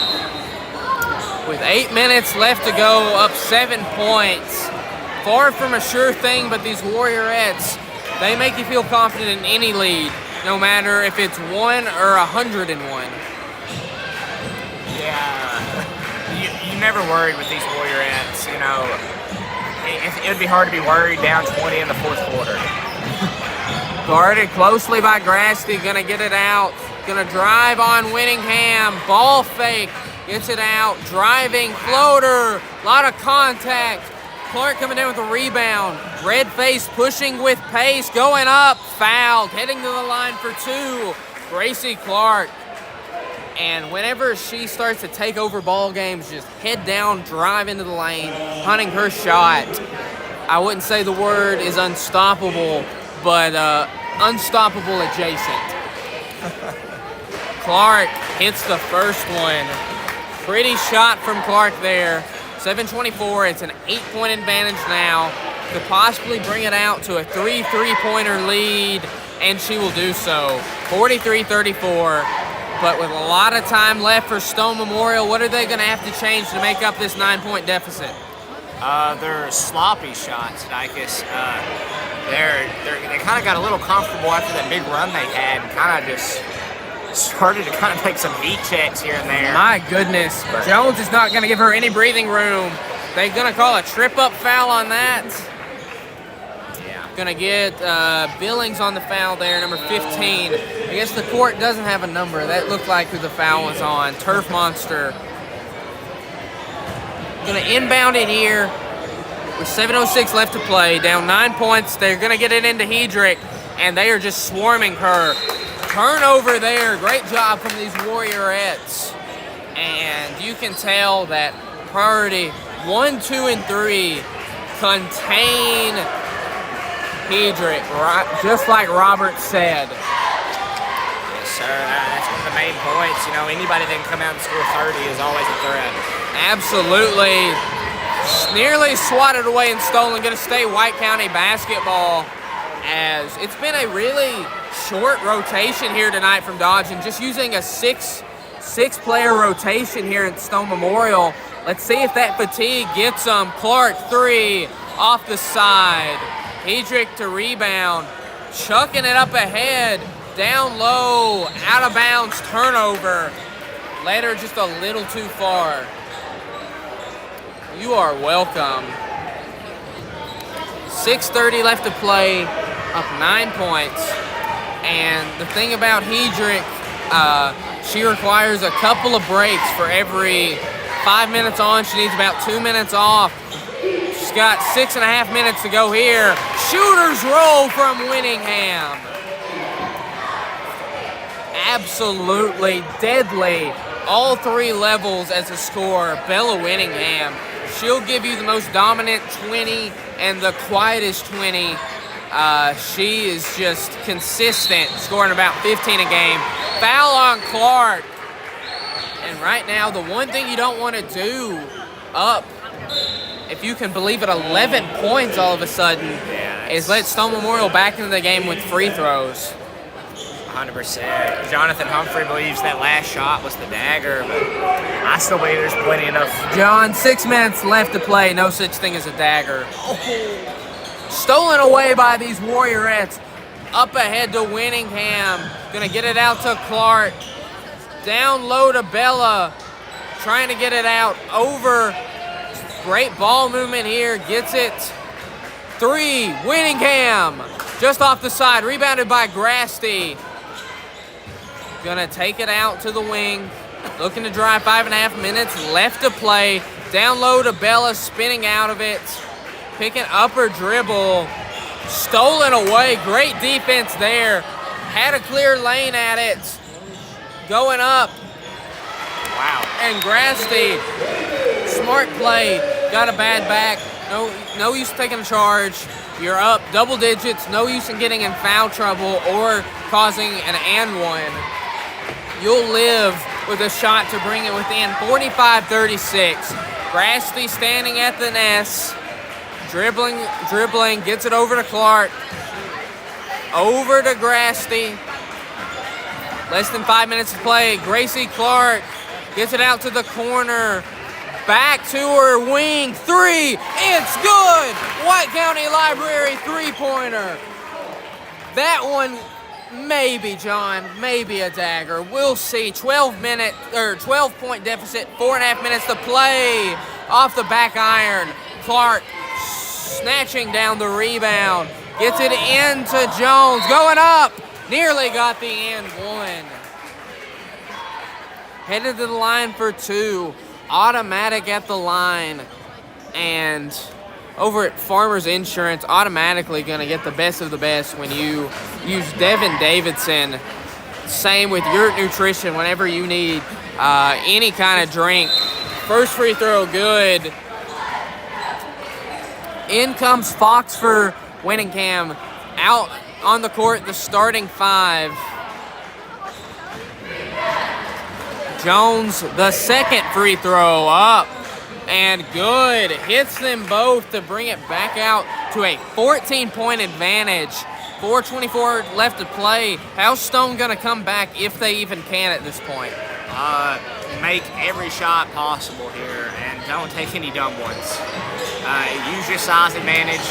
With 8 minutes left to go, up 7 points. Far from a sure thing, but these Warriorettes, they make you feel confident in any lead, no matter if it's 1 or 101. Yeah, you never worried with these Warriorettes, It would be hard to be worried down 20 in the 4th quarter. Guarded closely by Grasty, gonna get it out. Gonna drive on Winningham, ball fake, gets it out, driving, floater, a lot of contact. Clark coming down with a rebound. Red face pushing with pace, going up, fouled, heading to the line for 2. Gracie Clark. And whenever she starts to take over ball games, just head down, drive into the lane, hunting her shot. I wouldn't say the word is unstoppable, but unstoppable adjacent. Clark hits the first one. Pretty shot from Clark there. 7:24, it's an 8-point advantage now. Could possibly bring it out to a 3 3-pointer lead, and she will do so. 43-34. But with a lot of time left for Stone Memorial, what are they going to have to change to make up this 9-point deficit? Their sloppy shots, Dicus. They kind of got a little comfortable after that big run they had, and kind of just started to kind of take some heat checks here and there. My goodness, Jones is not going to give her any breathing room. They're going to call a trip-up foul on that. Going to get Billings on the foul there, number 15. I guess the court doesn't have a number. That looked like who the foul was on. Turf Monster. Going to inbound it here with 7:06 left to play. Down 9 points. They're going to get it into Hedrick, and they are just swarming her. Turnover there. Great job from these Warriorettes. And you can tell that priority 1, 2, and 3 contain Hedrick, right, just like Robert said. Yes, sir. That's one of the main points. Anybody that can come out and score 30 is always a threat. Absolutely. Nearly swatted away and stolen. Going to stay White County basketball, as it's been a really short rotation here tonight from Dodge, and just using a six-player rotation here at Stone Memorial. Let's see if that fatigue gets them. Clark, 3, off the side. Hedrick to rebound, chucking it up ahead, down low, out of bounds, turnover. led her just a little too far. You are welcome. 6:30 left to play, up 9 points. And the thing about Hedrick, she requires a couple of breaks for every 5 minutes on. She needs about 2 minutes off. She's got 6.5 minutes to go here. Shooter's roll from Winningham. Absolutely deadly. All three levels as a scorer. Bella Winningham. She'll give you the most dominant 20 and the quietest 20. She is just consistent, scoring about 15 a game. Foul on Clark. And right now, the one thing you don't want to do up, if you can believe it, 11 points all of a sudden, is let Stone Memorial back into the game with free throws. 100%. Jonathan Humphrey believes that last shot was the dagger, but I still believe there's plenty enough. John, 6 minutes left to play. No such thing as a dagger. Stolen away by these Warriorettes. Up ahead to Winningham. Gonna get it out to Clark. Down low to Bella. Trying to get it out over. Great ball movement here. Gets it. 3. Winningham. Just off the side. Rebounded by Grasty. Gonna take it out to the wing. Looking to drive. 5.5 minutes left to play. Down low to Bella. Spinning out of it. Picking up her dribble. Stolen away. Great defense there. Had a clear lane at it. Going up. Wow. And Grasty. Smart play. Got a bad back. No use taking a charge. You're up double digits. No use in getting in foul trouble or causing an and one. You'll live with a shot to bring it within 45-36. Grasty standing at the nest. Dribbling, gets it over to Clark. Over to Grasty. Less than 5 minutes to play. Gracie Clark gets it out to the corner. Back to her wing. 3. It's good. White County Library three-pointer. That one, maybe, John. Maybe a dagger. We'll see. 12-point deficit. 4.5 minutes to play. Off the back iron. Clark snatching down the rebound. Gets it into Jones. Going up. Nearly got the and one. Headed to the line for 2. Automatic at the line. And over at Farmers Insurance, automatically going to get the best of the best when you use Devin Davidson. Same with your nutrition whenever you need any kind of drink. First free throw, good. In comes Fox for Winningham. Out on the court, the starting 5. Jones, the second free throw, up and good. Hits them both to bring it back out to a 14-point advantage. 4:24 left to play. How's Stone going to come back if they even can at this point? Make every shot possible here and don't take any dumb ones. Use your size advantage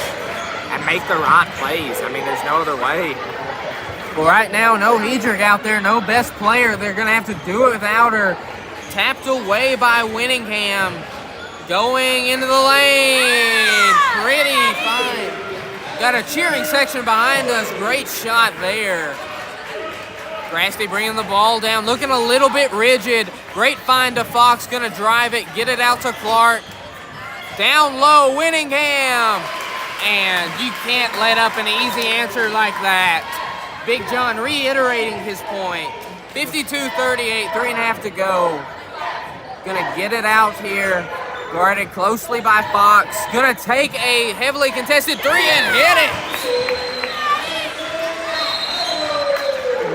and make the right plays. I mean, there's no other way. Well, right now, no Hedrick out there, no best player. They're going to have to do it without her. Tapped away by Winningham. Going into the lane. Pretty fine. Got a cheering section behind us. Great shot there. Grasty bringing the ball down. Looking a little bit rigid. Great find to Fox. Going to drive it. Get it out to Clark. Down low, Winningham. And you can't let up an easy answer like that. Big John reiterating his point. 52-38, 3.5 to go. Gonna get it out here. Guarded closely by Fox. Gonna take a heavily contested 3 and hit it.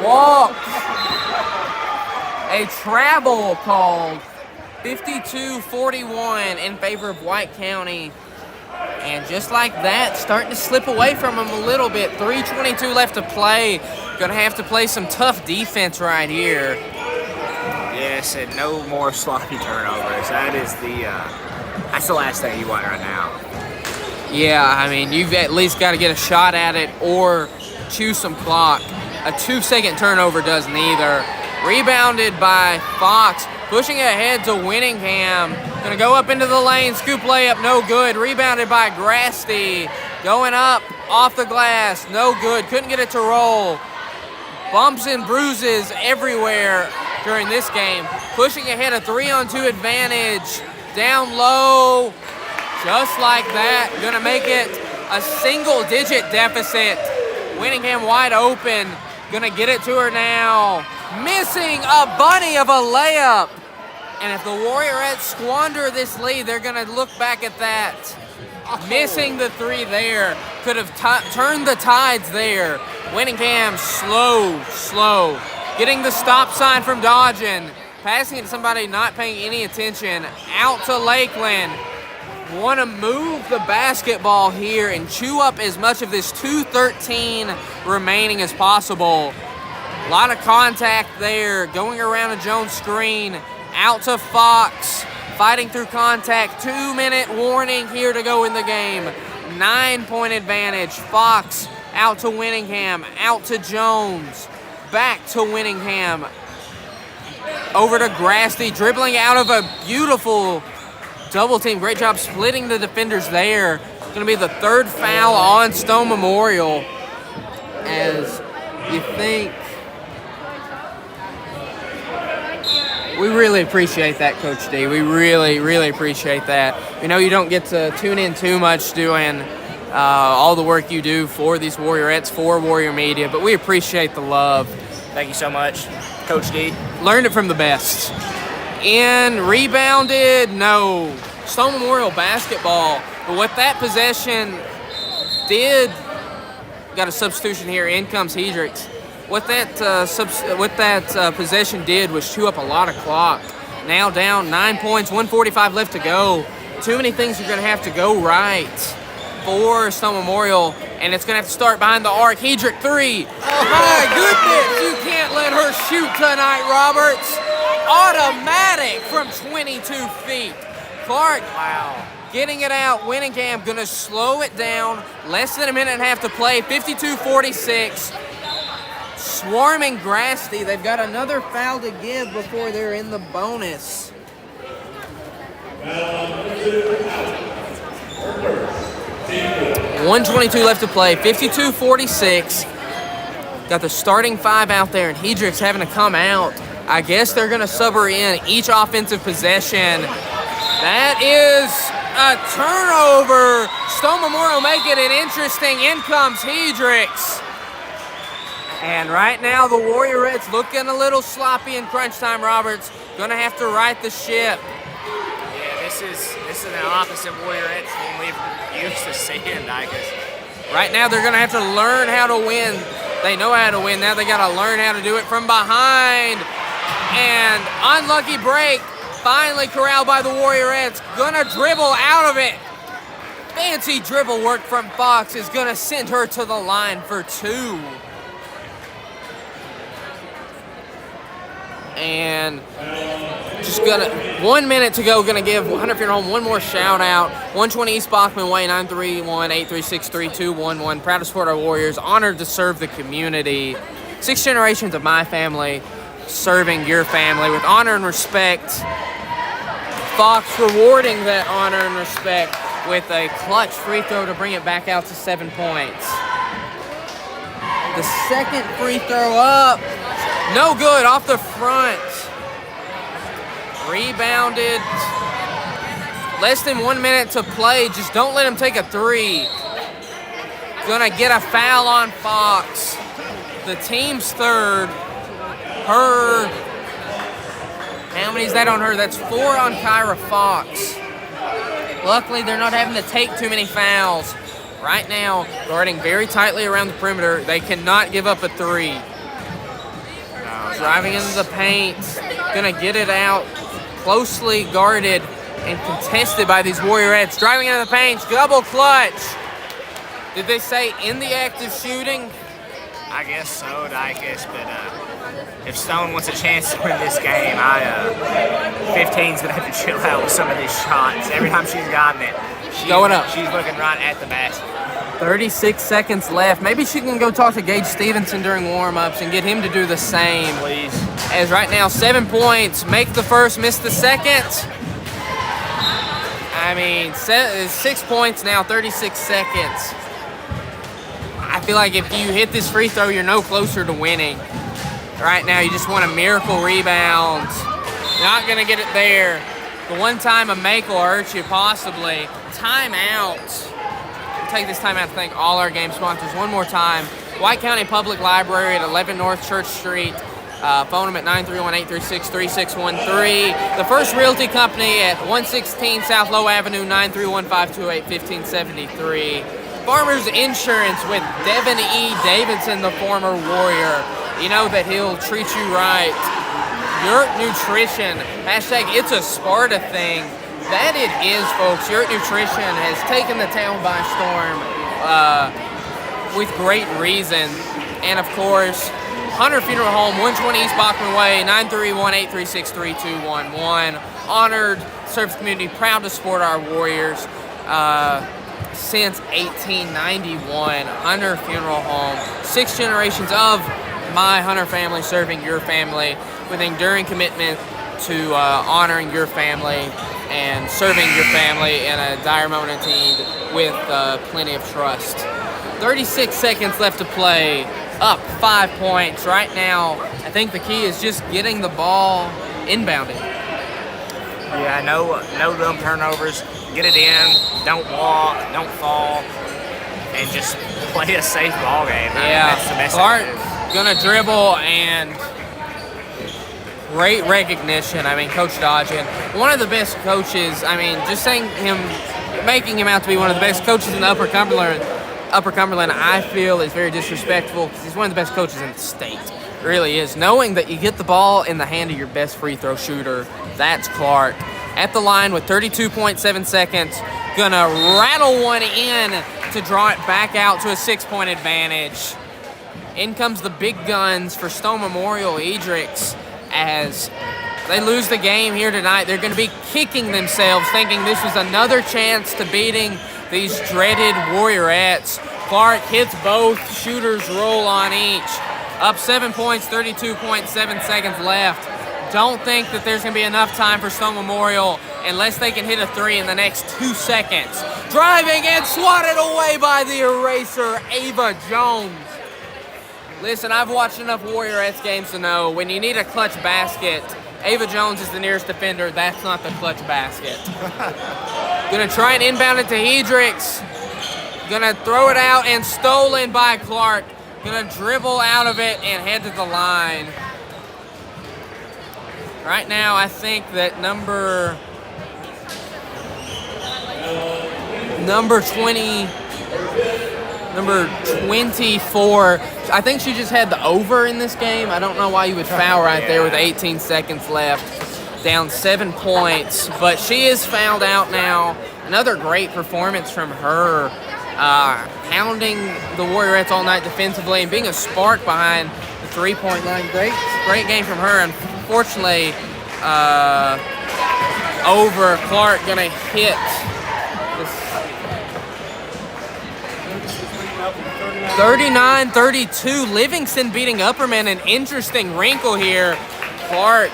Walk. A travel called. 52-41 in favor of White County. And just like that, starting to slip away from them a little bit. 3:22 left to play. Gonna have to play some tough defense right here. Yes, and no more sloppy turnovers. That's the last thing you want right now. Yeah, I mean, you've at least got to get a shot at it or choose some clock. A 2-second turnover does neither. Rebounded by Fox. pushing ahead to Winningham. Gonna go up into the lane, scoop layup, no good. Rebounded by Grasty. Going up, off the glass, no good. Couldn't get it to roll. Bumps and bruises everywhere during this game. Pushing ahead, a 3-on-2 advantage. Down low, just like that. Gonna make it a single-digit deficit. Winningham wide open. Gonna get it to her now. Missing a bunny of a layup. And if the Warriorettes squander this lead, they're gonna look back at that. Missing the three there. Could have turned the tides there. Winningham slow. Getting the stop sign from Dodgen. Passing it to somebody not paying any attention. Out to Lakeland. Want to move the basketball here and chew up as much of this 2:13 remaining as possible. A lot of contact there. Going around a Jones screen. Out to Fox. Fighting through contact. 2-minute warning here to go in the game. 9-point advantage. Fox out to Winningham. Out to Jones. Back to Winningham. Over to Grasty. Dribbling out of a beautiful double team. Great job splitting the defenders there. Going to be the third foul on Stone Memorial. As you think. We really appreciate that, Coach D. We really appreciate that. We know you don't get to tune in too much doing all the work you do for these Warriorettes, for Warrior Media, but we appreciate the love. Thank you so much, Coach D. Learned it from the best. And rebounded, no. Stone Memorial basketball. But what that possession did, got a substitution here, in comes Hedricks. What that possession did was chew up a lot of clock. Now down 9 points, 1:45 left to go. Too many things are going to have to go right for Stone Memorial, and it's going to have to start behind the arc. Hedrick three. Oh my goodness, you can't let her shoot tonight, Roberts. Automatic from 22 feet. Clark, Wow. getting it out. Winningham going to slow it down. Less than a minute and a half to play. 52-46. Swarming Grasty. They've got another foul to give before they're in the bonus. 1:22 left to play. 52-46. Got the starting five out there, and Hedrick's having to come out. I guess they're going to sub her in each offensive possession. That is a turnover. Stone Memorial making it interesting. In comes Hedricks. And right now, the Warriorettes looking a little sloppy in crunch time, Roberts. Gonna have to right the ship. Yeah, this is an opposite Warriorettes than we've used to seeing, I guess. Right now, they're gonna have to learn how to win. They know how to win. Now they gotta learn how to do it from behind. And unlucky break. Finally corralled by the Warriorettes. Gonna dribble out of it. Fancy dribble work from Fox is gonna send her to the line for two. And just 1 minute to go. Gonna give 100 Feet Home one more shout out. 120 East Bachman Way, 931-836-3211. Proud to support our Warriors. Honored to serve the community. 6 generations of my family serving your family with honor and respect. Fox rewarding that honor and respect with a clutch free throw to bring it back out to 7 points. The second free throw up. No good, off the front. Rebounded. Less than 1 minute to play. Just don't let him take a three. Gonna get a foul on Fox. The team's third. Her. How many is that on her? That's 4 on Kyra Fox. Luckily, they're not having to take too many fouls. Right now, guarding very tightly around the perimeter. They cannot give up a three. Driving into the paint. Gonna get it out. Closely guarded and contested by these Warriorettes. Driving into the paint. Double clutch. Did they say in the act of shooting? I guess so, Dykes, but if Stone wants a chance to win this game, 15's gonna have to chill out with some of these shots. Every time she's gotten it, Going up. She's looking right at the basket. 36 seconds left. Maybe she can go talk to Gage Stevenson during warm-ups and get him to do the same. Please. As right now, 7 points. Make the first, miss the second. I mean, 6 points now, 36 seconds. I feel like if you hit this free throw, you're no closer to winning. Right now, you just want a miracle rebound. Not going to get it there. The one time a make will hurt you, possibly. Timeout. We'll take this timeout to thank all our game sponsors one more time. White County Public Library at 11 North Church Street. Phone them at 931-836-3613. The First Realty Company at 116 South Low Avenue, 931-528-1573. Farmers Insurance with Devin E. Davidson, the former Warrior. You know that he'll treat you right. Yurt Nutrition, hashtag it's a Sparta thing. That it is, folks. Yurt Nutrition has taken the town by storm with great reason. And of course, Hunter Funeral Home, 120 East Bachman Way, 931-836-3211. Honored service community, proud to support our Warriors since 1891. Hunter Funeral Home, 6 generations of my Hunter family serving your family with enduring commitment to honoring your family and serving your family in a dire moment of need with plenty of trust. 36 seconds left to play. Up 5 points. Right now, I think the key is just getting the ball inbounded. Yeah, no dumb turnovers. Get it in. Don't walk. Don't fall. And just play a safe ball game. Yeah, that's the best Clark thing to do. gonna dribble and great recognition. I mean, Coach Dodgen, one of the best coaches. I mean, just saying him, making him out to be one of the best coaches in Upper Cumberland, I feel is very disrespectful because he's one of the best coaches in the state. It really is. Knowing that you get the ball in the hand of your best free throw shooter, that's Clark. At the line with 32.7 seconds, gonna rattle one in to draw it back out to a 6-point advantage. In comes the big guns for Stone Memorial Edrix as they lose the game here tonight. They're gonna be kicking themselves, thinking this was another chance to beating these dreaded Warriorettes. Clark hits both, shooters roll on each. Up 7 points, 32.7 seconds left. Don't think that there's gonna be enough time for Stone Memorial unless they can hit a 3 in the next 2 seconds. Driving and swatted away by the eraser, Ava Jones. Listen, I've watched enough Warriorettes games to know when you need a clutch basket, Ava Jones is the nearest defender. That's not the clutch basket. Gonna try and inbound it to Hedricks. Gonna throw it out and stolen by Clark. Gonna dribble out of it and head to the line. Right now, I think that number 24, I think she just had the over in this game. I don't know why you would foul right there with 18 seconds left. Down 7 points, but she is fouled out now. Another great performance from her, hounding the Warriorettes all night defensively and being a spark behind the 3-point line. Great game from her. Unfortunately, over. Clark gonna hit this 39-32. Livingston beating Upperman. An interesting wrinkle here. Clark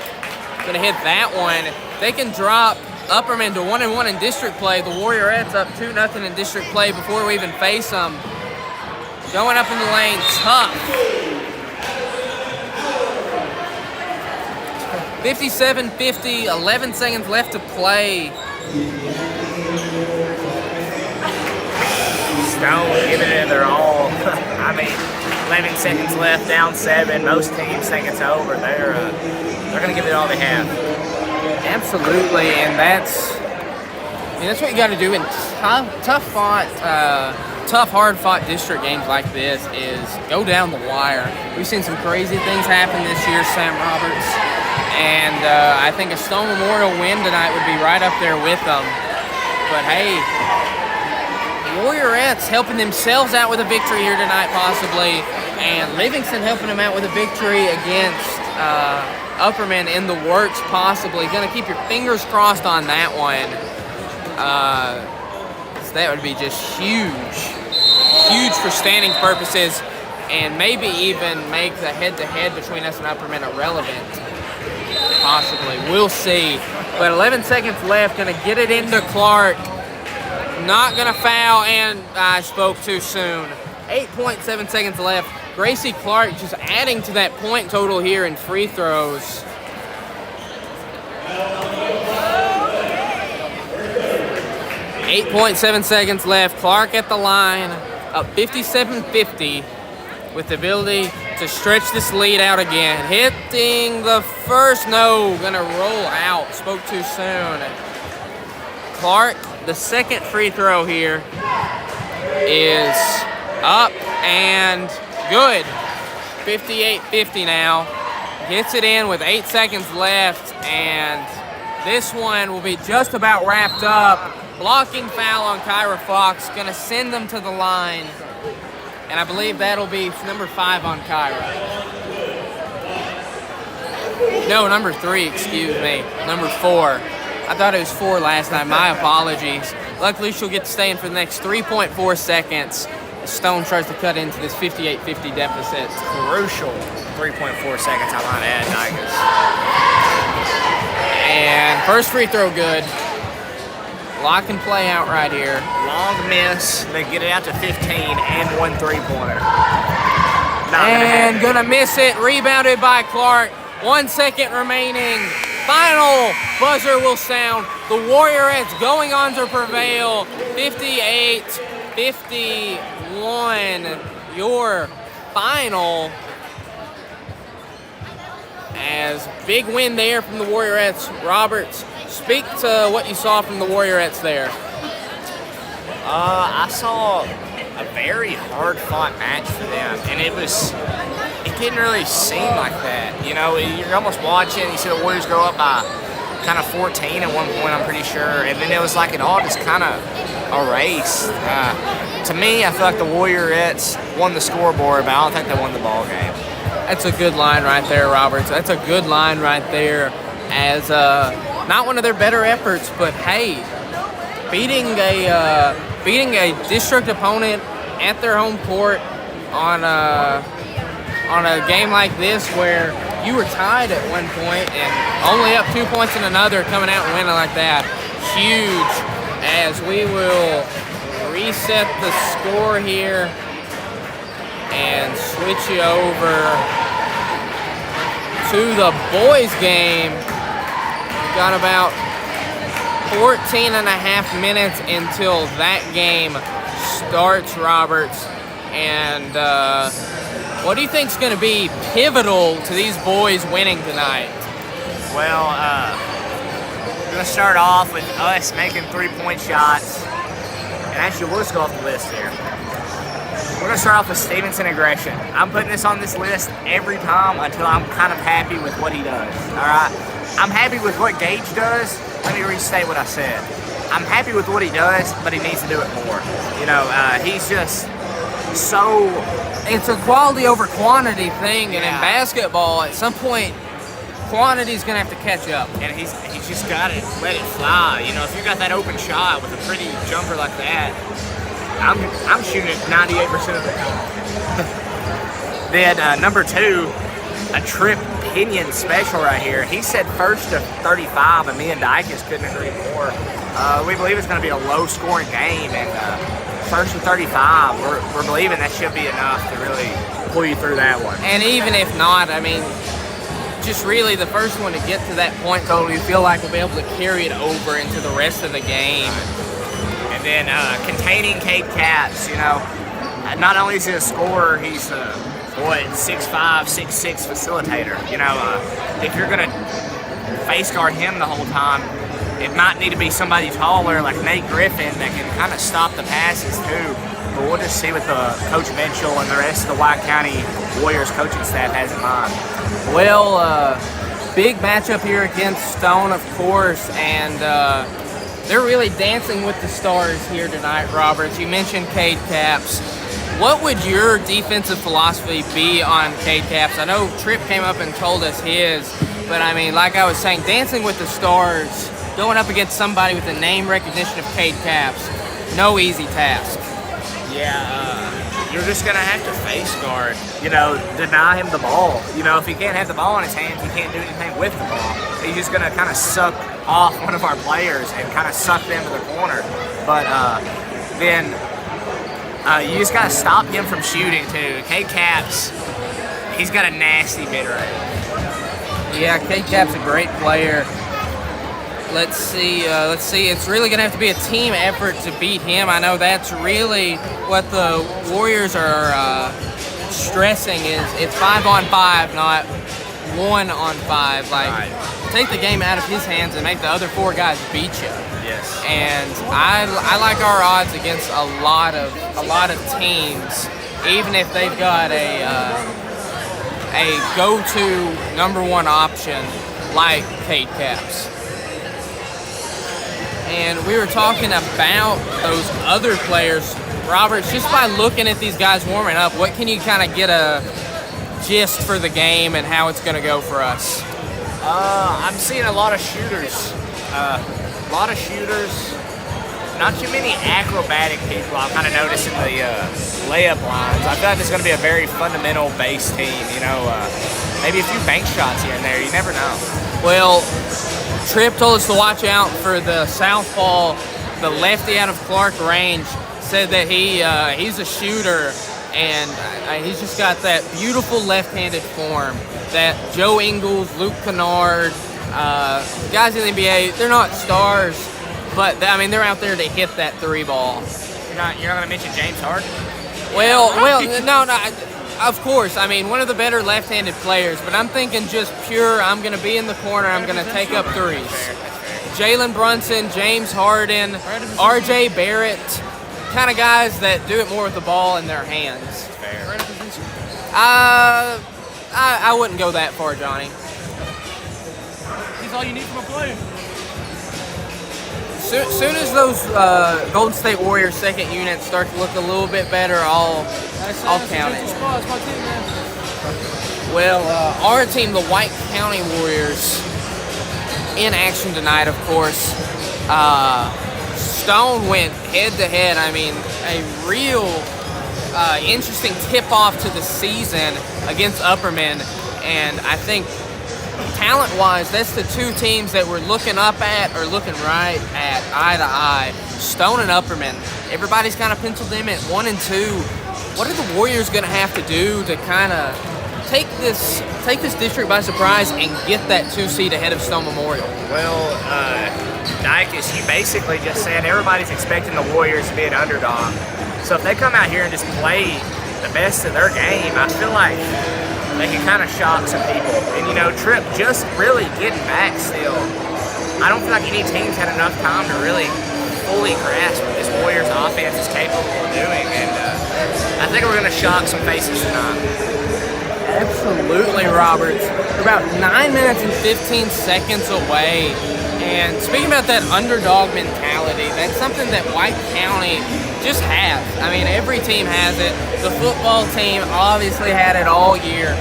gonna hit that one. They can drop Upperman to 1-1 in district play. The Warriorettes up 2-0 in district play before we even face them. Going up in the lane, tough. 57-50, 11 seconds left to play. Stone giving it their all. I mean, 11 seconds left, down 7. Most teams think it's over. They're going to give it all they have. Absolutely, and that's what you got to do in tough, hard-fought district games like this is go down the wire. We've seen some crazy things happen this year, Sam Roberts, and I think a Stone Memorial win tonight would be right up there with them. But hey, Warriorettes helping themselves out with a victory here tonight, possibly, and Livingston helping them out with a victory against Upperman in the works, possibly. Gonna keep your fingers crossed on that one. That would be just huge. huge for standings purposes and maybe even make the head-to-head between us and Upperman irrelevant. Possibly. We'll see. But 11 seconds left. Going to get it into Clark. Not going to foul, and I spoke too soon. 8.7 seconds left. Gracie Clark just adding to that point total here in free throws. .7 seconds left. Clark at the line, up 57-50, with the ability to stretch this lead out again. Hitting the first, no, gonna roll out. Spoke too soon. Clark, the second free throw here is up and good. 58-50 now. Gets it in with 8 seconds left, and this one will be just about wrapped up. Blocking foul on Kyra Fox, gonna send them to the line. And I believe that'll be number 5 on Kyra. No, number 3, excuse me. Number 4. I thought it was 4 last night, my apologies. Luckily, she'll get to stay in for the next 3.4 seconds. Stone tries to cut into this 58-50 deficit. Crucial 3.4 seconds, I might add, Tigers. And first free throw good. Lock and play out right here. Long miss. They get it out to 15 and 1 3-pointer. And gonna miss it. Rebounded by Clark. 1 second remaining. Final buzzer will sound. The Warriorettes going on to prevail. 58-51. Your final. As big win there from the Warriorettes. Roberts, speak to what you saw from the Warriorettes there. I saw a very hard-fought match for them, and it didn't really seem like that. You know, you're almost watching, you see the Warriors go up by kind of 14 at one point, I'm pretty sure, and then it was like it all just kind of erased. To me, I feel like the Warriorettes won the scoreboard, but I don't think they won the ball game. That's a good line right there, Roberts. That's a good line right there. As not one of their better efforts, but hey, beating a district opponent at their home court on a game like this where you were tied at one point and only up 2 points in another, coming out and winning like that, huge. As we will reset the score here and switch you over to the boys game. We've got about 14 and a half minutes until that game starts, Roberts. And what do you think is going to be pivotal to these boys winning tonight? Well, we're going to start off with us making 3-point shots. And actually, we'll just go off the list here. We're going to start off with Stevenson aggression. I'm putting this on this list every time until I'm kind of happy with what he does. All right? I'm happy with what Gage does. Let me restate what I said. I'm happy with what he does, but he needs to do it more. You know, he's just so... It's a quality over quantity thing, and in basketball, at some point, quantity's going to have to catch up. And he's just got to let it fly. You know, if you got that open shot with a pretty jumper like that, I'm shooting it 98% of the time. Then number 2, a Trip Pinion special right here. He said first to 35, and me and Dykes couldn't agree more. We believe it's going to be a low-scoring game, and first to 35, we're believing that should be enough to really pull you through that one. And even if not, I mean, just really the first one to get to that point total, you feel like we'll be able to carry it over into the rest of the game. And then containing Cade Caps, you know, not only is he a scorer, he's a 6'5", 6'6" facilitator. You know, if you're gonna face guard him the whole time, it might need to be somebody taller like Nate Griffin that can kind of stop the passes too. But we'll just see what the Coach Mitchell and the rest of the White County Warriors coaching staff has in mind. Well, big matchup here against Stone, of course, and they're really dancing with the stars here tonight, Roberts. You mentioned Cade Caps. What would your defensive philosophy be on Cade Caps? I know Tripp came up and told us his, but I mean, like I was saying, dancing with the stars, going up against somebody with the name recognition of Cade Caps, no easy task. Yeah, you're just going to have to face guard, deny him the ball. If he can't have the ball in his hands, he can't do anything with the ball. He's just going to kind of suck off one of our players and kind of suck them to the corner. But then you just got to stop him from shooting, too. K-Caps, he's got a nasty mid-range. Yeah, K-Cap's a great player. Let's see. It's really going to have to be a team effort to beat him. I know that's really what the Warriors are stressing is it's 5-on-5, not 1-on-5. Like, take the game out of his hands and make the other 4 guys beat you. Yes. And I like our odds against a lot of teams, even if they've got a go-to number 1 option like K-Caps. And we were talking about those other players, Robert, just by looking at these guys warming up, what can you kind of get a gist for the game and how it's going to go for us? I'm seeing a lot of shooters. Not too many acrobatic people. I'm kind of noticing the layup lines. I feel like it's going to be a very fundamental base team. Maybe a few bank shots here and there. You never know. Well, Tripp told us to watch out for the southpaw, the lefty out of Clark range. Said that he's a shooter, and he's just got that beautiful left-handed form that Joe Ingles, Luke Kennard, guys in the NBA, they're not stars, but they're out there to hit that 3 ball. You're not going to mention James Harden? No, of course. One of the better left-handed players, but I'm thinking just pure, I'm going to be in the corner, I'm going to take up threes. Jalen Brunson, James Harden, RJ Barrett, kind of guys that do it more with the ball in their hands. I wouldn't go that far, Johnny. He's all you need from a player. Soon as those Golden State Warriors second units start to look a little bit better, I'll count it. That's my team, man. Well, our team, the White County Warriors, in action tonight, of course. Stone went head-to-head. A real interesting tip-off to the season against Upperman. And I think talent-wise, that's the 2 teams that we're looking up at or looking right at eye to eye. Stone and Upperman. Everybody's kind of penciled them at 1 and 2. What are the Warriors going to have to do to kind of take this district by surprise and get that 2 seed ahead of Stone Memorial? Well, Dykes, he basically just said everybody's expecting the Warriors to be an underdog. So if they come out here and just play the best of their game, I feel like they can kind of shock some people. And, Tripp just really getting back still. I don't feel like any team's had enough time to really fully grasp what this Warriors offense is capable of doing. And I think we're going to shock some faces tonight. Absolutely, Roberts. We're about 9 minutes and 15 seconds away. And speaking about that underdog mentality, that's something that White County just has. Every team has it. The football team obviously had it all year.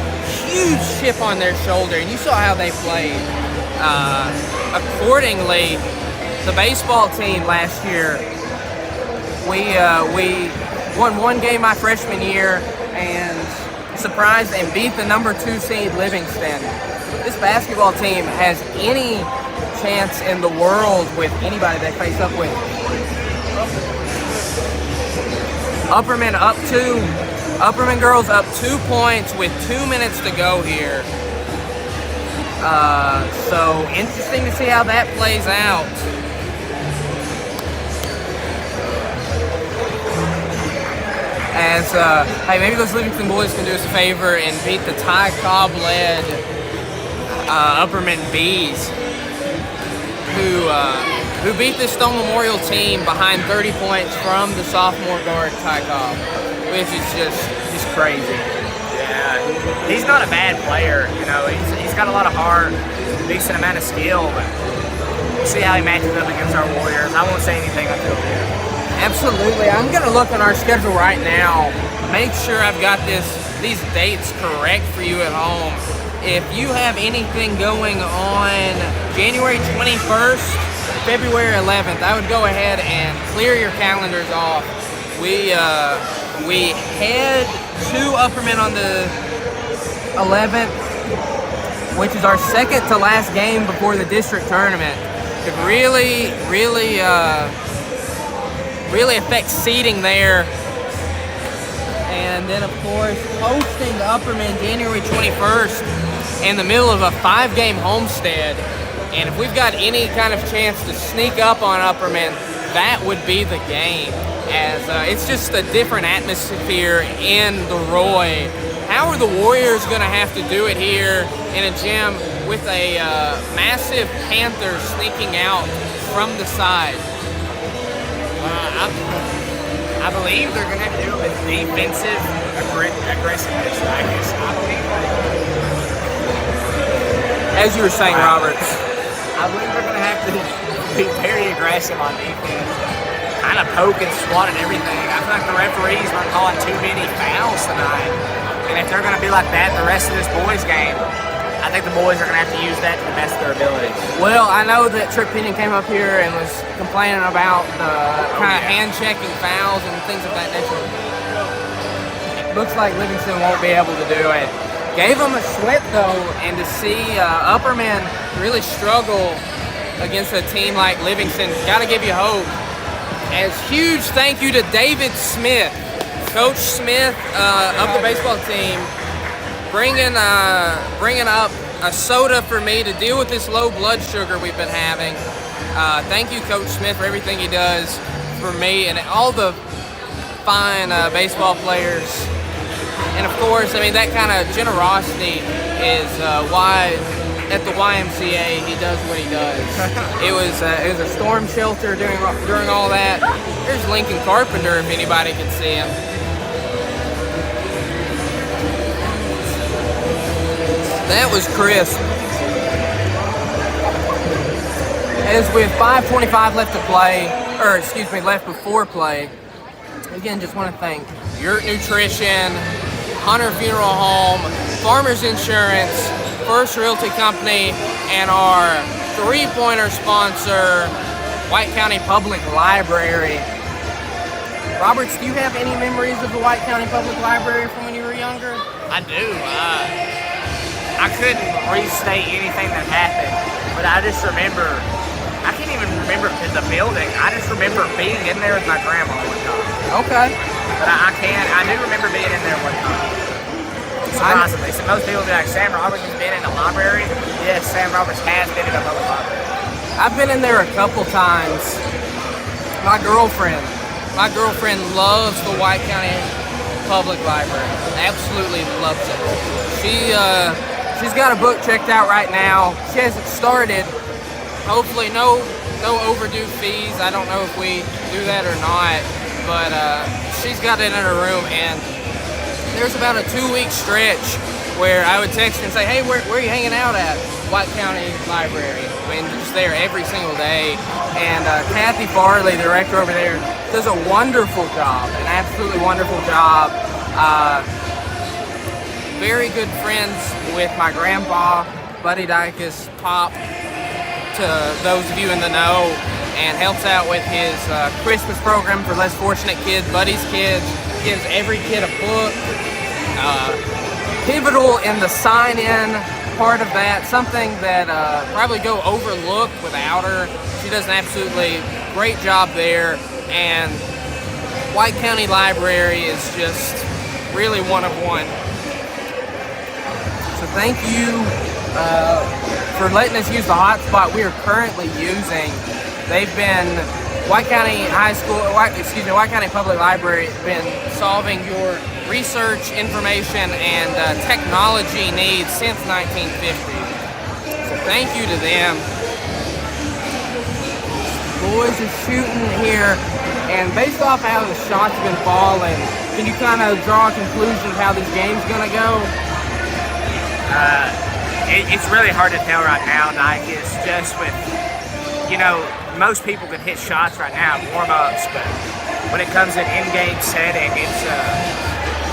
Huge chip on their shoulder, and you saw how they played. Accordingly, the baseball team last year, we won 1 game my freshman year and surprised and beat the number 2 seed Livingston. This basketball team has any chance in the world with anybody they face up with. Upperman up 2. Upperman girls up 2 points with 2 minutes to go here. So interesting to see how that plays out. As maybe those Livingston boys can do us a favor and beat the Ty Cobb-led Upperman Bees, who beat the Stone Memorial team behind 30 points from the sophomore guard Ty Cobb, which is just crazy. Yeah, he's not a bad player. He's got a lot of heart, decent amount of skill, but we'll see how he matches up against our Warriors. I won't say anything until then. Absolutely. I'm going to look on our schedule right now, make sure I've got these dates correct for you at home. If you have anything going on January 21st, February 11th, I would go ahead and clear your calendars off. We head to Upperman on the 11th, which is our second to last game before the district tournament. It really affects seeding there. And then, of course, hosting the Upperman January 21st in the middle of a 5-game homestand. And if we've got any kind of chance to sneak up on Upperman, that would be the game. As it's just a different atmosphere in the Roy. How are the Warriors going to have to do it here in a gym with a massive Panther sneaking out from the side? I believe they're going to have to do it with defensive aggressiveness. I believe as you were saying, Roberts. I believe they're going to have to be very aggressive on defense. Kind of poke and swat and everything. I feel like the referees aren't calling too many fouls tonight. And if they're going to be like that the rest of this boys game, I think the boys are going to have to use that to the best of their ability. Well, I know that Trip Pinion came up here and was complaining about the kind of hand-checking fouls and things of that nature. Looks like Livingston won't be able to do it. Gave them a sweat, though, and to see Upperman really struggle against a team like Livingston, got to give you hope. As huge thank you to David Smith, Coach Smith of the baseball team, bringing up a soda for me to deal with this low blood sugar we've been having. Thank you, Coach Smith, for everything he does for me and all the fine baseball players. And of course, I mean, that kind of generosity is why at the YMCA he does what he does. It was a storm shelter during all that. There's Lincoln Carpenter if anybody can see him. That was crisp. As with 5:25 left to play, or excuse me, left before play, again, just want to thank Yurt Nutrition, Hunter Funeral Home, Farmers Insurance, First Realty Company, and our three-pointer sponsor, White County Public Library. Roberts, do you have any memories of the White County Public Library from when you were younger? I do. I couldn't restate anything that happened, but I just remember, I can't even remember the building. I just remember being in there with my grandma one time. Okay. But I do remember being in there one time. Surprisingly. So most people be like, Sam Roberts has been in a library? Yes, Sam Roberts has been in a public library. I've been in there a couple times. My girlfriend loves the White County Public Library. Absolutely loves it. She's got a book checked out right now. She hasn't started. Hopefully no overdue fees. I don't know if we do that or not, but she's got it in her room, and there's about a 2-week stretch where I would text her and say, hey, where are you hanging out at? White County Library. I mean, just there every single day. And Kathy Farley, the director over there, does a wonderful job, an absolutely wonderful job. Very good friends with my grandpa, Buddy Dykes, Pop, to those of you in the know, and helps out with his Christmas program for less fortunate kids, Buddy's Kids, gives every kid a book. Pivotal in the sign-in part of that, something that probably go overlooked without her. She does an absolutely great job there, and White County Library is just really one of one. So thank you for letting us use the hotspot we are currently using. They've been, White County Public Library has been solving your research, information, and technology needs since 1950. So thank you to them. Boys are shooting here, and based off how the shots have been falling, can you kind of draw a conclusion of how this game's gonna go? It's really hard to tell right now, Nike. It's just with, most people can hit shots right now, warm-ups, but when it comes to in-game setting, it's a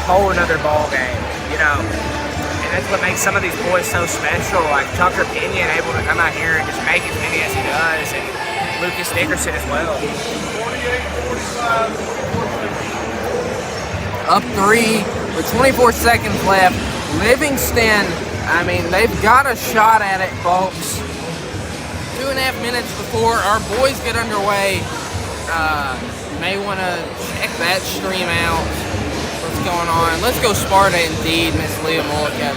whole another ball game, And that's what makes some of these boys so special, like Tucker Pinion able to come out here and just make as many as he does, and Lucas Dickerson as well. up 3 with 24 seconds left. Livingston, I mean, they've got a shot at it, folks. 2.5 minutes before our boys get underway. You may want to check that stream out. What's going on? Let's go Sparta indeed, Miss Leah Mulligan.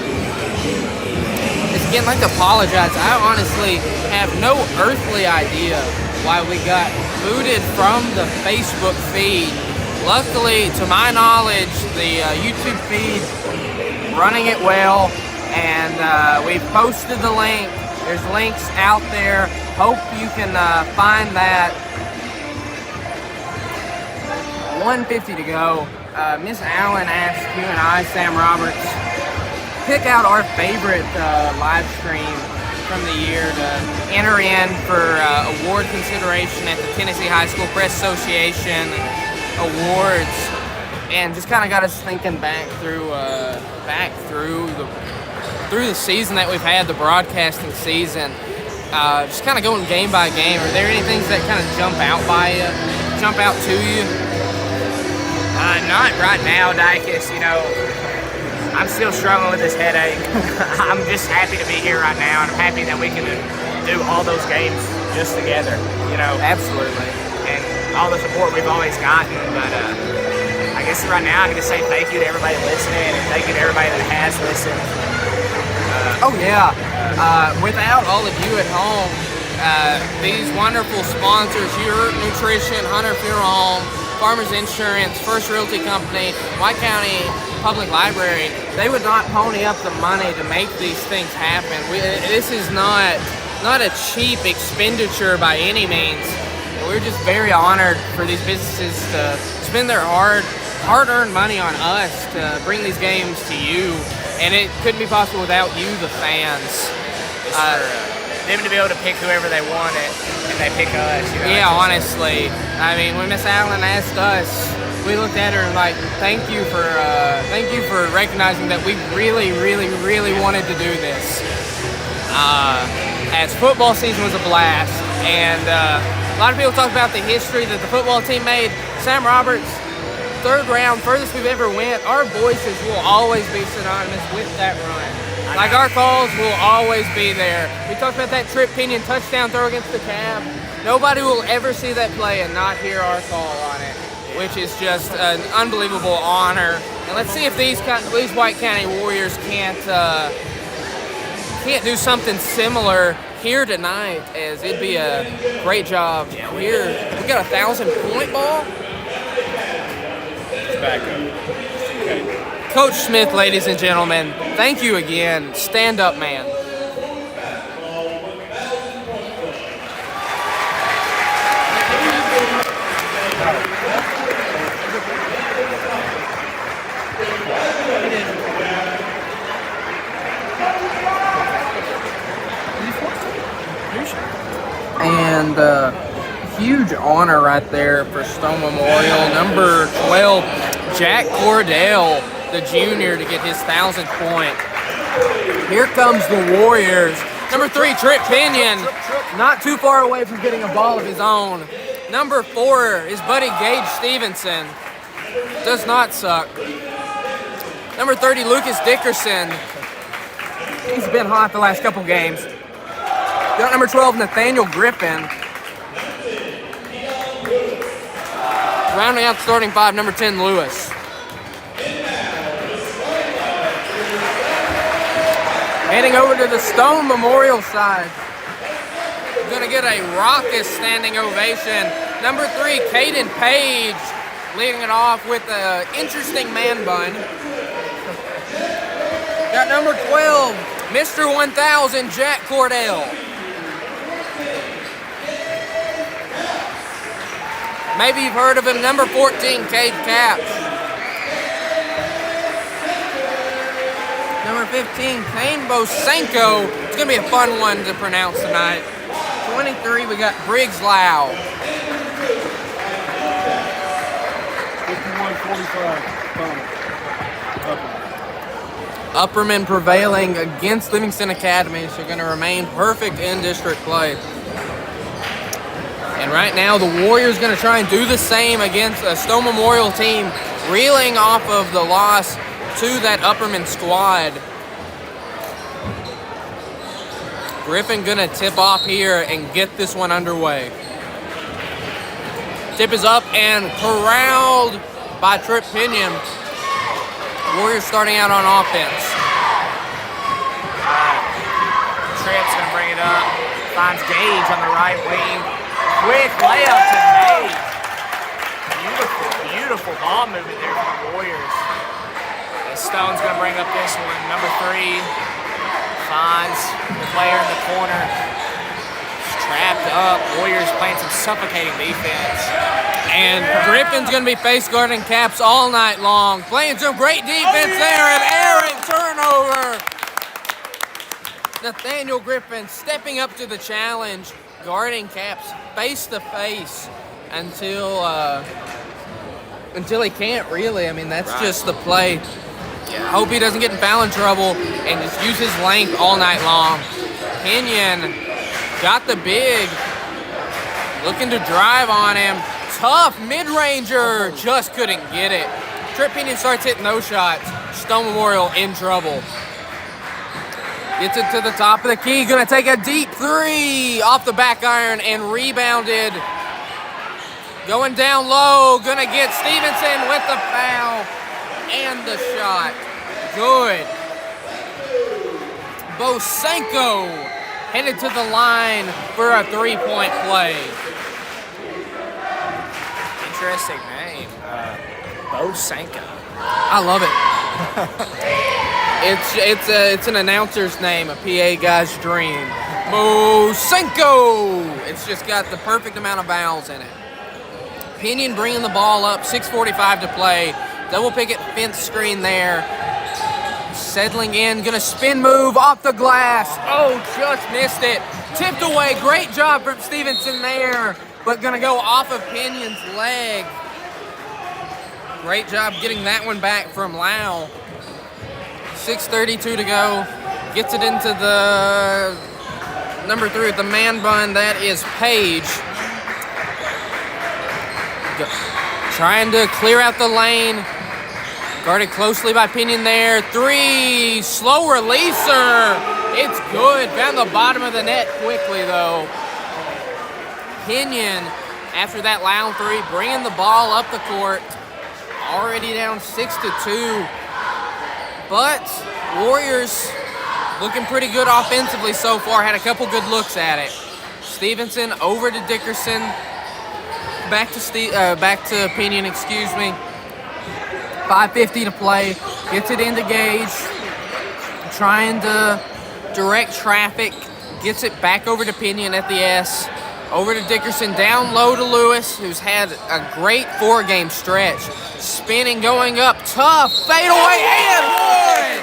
Again, I'd like to apologize. I honestly have no earthly idea why we got booted from the Facebook feed. Luckily, to my knowledge, the YouTube feed running it well, and we've posted the link. There's links out there. Hope you can find that. 1:50 to go. Miss Allen asked you and I, Sam Roberts, pick out our favorite live stream from the year to enter in for award consideration at the Tennessee High School Press Association Awards, and just kind of got us thinking back through the season that we've had, the broadcasting season. Just kind of going game by game. Are there any things that kind of jump out to you? Not right now, Dykes. You know, I'm still struggling with this headache. I'm just happy to be here right now, and I'm happy that we can do all those games just together. You know, Absolutely. and all the support we've always gotten. But I guess right now I can just say thank you to everybody listening, and thank you to everybody that has listened. Oh yeah. Without all of you at home, these wonderful sponsors, Your Nutrition, Hunter Funeral Home, Farmers Insurance, First Realty Company, White County Public Library, they would not pony up the money to make these things happen. This is not a cheap expenditure by any means. We're just very honored for these businesses to spend their hard-earned money on us to bring these games to you, and it couldn't be possible without you, the fans. Them to be able to pick whoever they want it, and they pick us. You know, Yeah, honestly. I mean, when Miss Allen asked us, we looked at her and like, thank you for recognizing that we really, really, really wanted to do this. As football season was a blast, and a lot of people talk about the history that the football team made. Sam Roberts, 3rd round, furthest we've ever went. Our voices will always be synonymous with that run. Like, our calls will always be there. We talked about that Trip Pinion touchdown throw against the Cab. Nobody will ever see that play and not hear our call on it, which is just an unbelievable honor. And let's see if these White County Warriors can't do something similar here tonight, as it'd be a great job here. We got a 1,000-point ball. It's back up. Okay. Coach Smith, ladies and gentlemen, thank you again. Stand up, man. And huge honor right there for Stone Memorial. Number 12, Jack Cordell, the junior, to get his 1,000th point. Here comes the Warriors. Number 3, Trip Pinion, not too far away from getting a ball of his own. Number 4 is buddy Gage Stevenson. Does not suck. Number 30, Lucas Dickerson. He's been hot the last couple games. Got number 12, Nathaniel Griffin. Rounding out the starting 5, number 10, Lewis. Heading over to the Stone Memorial side. Gonna get a raucous standing ovation. Number 3, Caden Page, leading it off with an interesting man bun. Got number 12, Mr. 1000, Jack Cordell. Maybe you've heard of him, number 14, Cade Capps. Number 15, Kane Bosenko. It's going to be a fun one to pronounce tonight. 23, we got Briggs Lau. 51-45. Upperman prevailing against Livingston Academy, so going to remain perfect in district play. And right now, the Warriors going to try and do the same against a Stone Memorial team reeling off of the loss to that Upperman squad. Griffin gonna tip off here and get this one underway. Tip is up and corralled by Trip Pinion. Warriors starting out on offense. Tripp's gonna bring it up. Finds Gage on the right wing. Quick layup to Nate. Beautiful ball movement there for the Warriors. And Stone's gonna bring up this one. Number 3 finds the player in the corner. He's trapped up. Warriors playing some suffocating defense. And Griffin's going to be face guarding Caps all night long. Playing some great defense there, and errant turnover. Nathaniel Griffin stepping up to the challenge, guarding Caps face to face until he can't really. I mean, that's just the play. Yeah. Hope he doesn't get in fouling trouble and just use his length all night long. Pinion got the big, looking to drive on him. Tough mid-ranger, just couldn't get it. Trip Pinion starts hitting those shots. Stone Memorial in trouble. Gets it to the top of the key. Gonna take a deep 3 off the back iron and rebounded. Going down low. Gonna get Stevenson with the foul and the shot. Good. Bosenko headed to the line for a 3-point play. Interesting name, Bosenko. I love it. It's an announcer's name, a PA guy's dream. Bosenko. It's just got the perfect amount of vowels in it. Pinion bringing the ball up, 6:45 to play. Double picket fence screen there. Settling in, gonna spin move off the glass. Oh, just missed it. Tipped away. Great job from Stevenson there, but gonna go off of Pinion's leg. Great job getting that one back from Lau. 6:32 to go. Gets it into the number 3 with the man bun. That is Page. Trying to clear out the lane. Guarded closely by Pinion there. 3, slow releaser. It's good. Found the bottom of the net quickly though. Pinion, after that loud 3, bringing the ball up the court. Already down 6-2. But Warriors looking pretty good offensively so far. Had a couple good looks at it. Stevenson over to Dickerson. Back to Pinion, excuse me. 5:50 to play. Gets it into Gage. Trying to direct traffic. Gets it back over to Pinion at the S. Over to Dickerson. Down low to Lewis, who's had a great 4-game stretch. Spinning, going up. Tough. Fade away and one!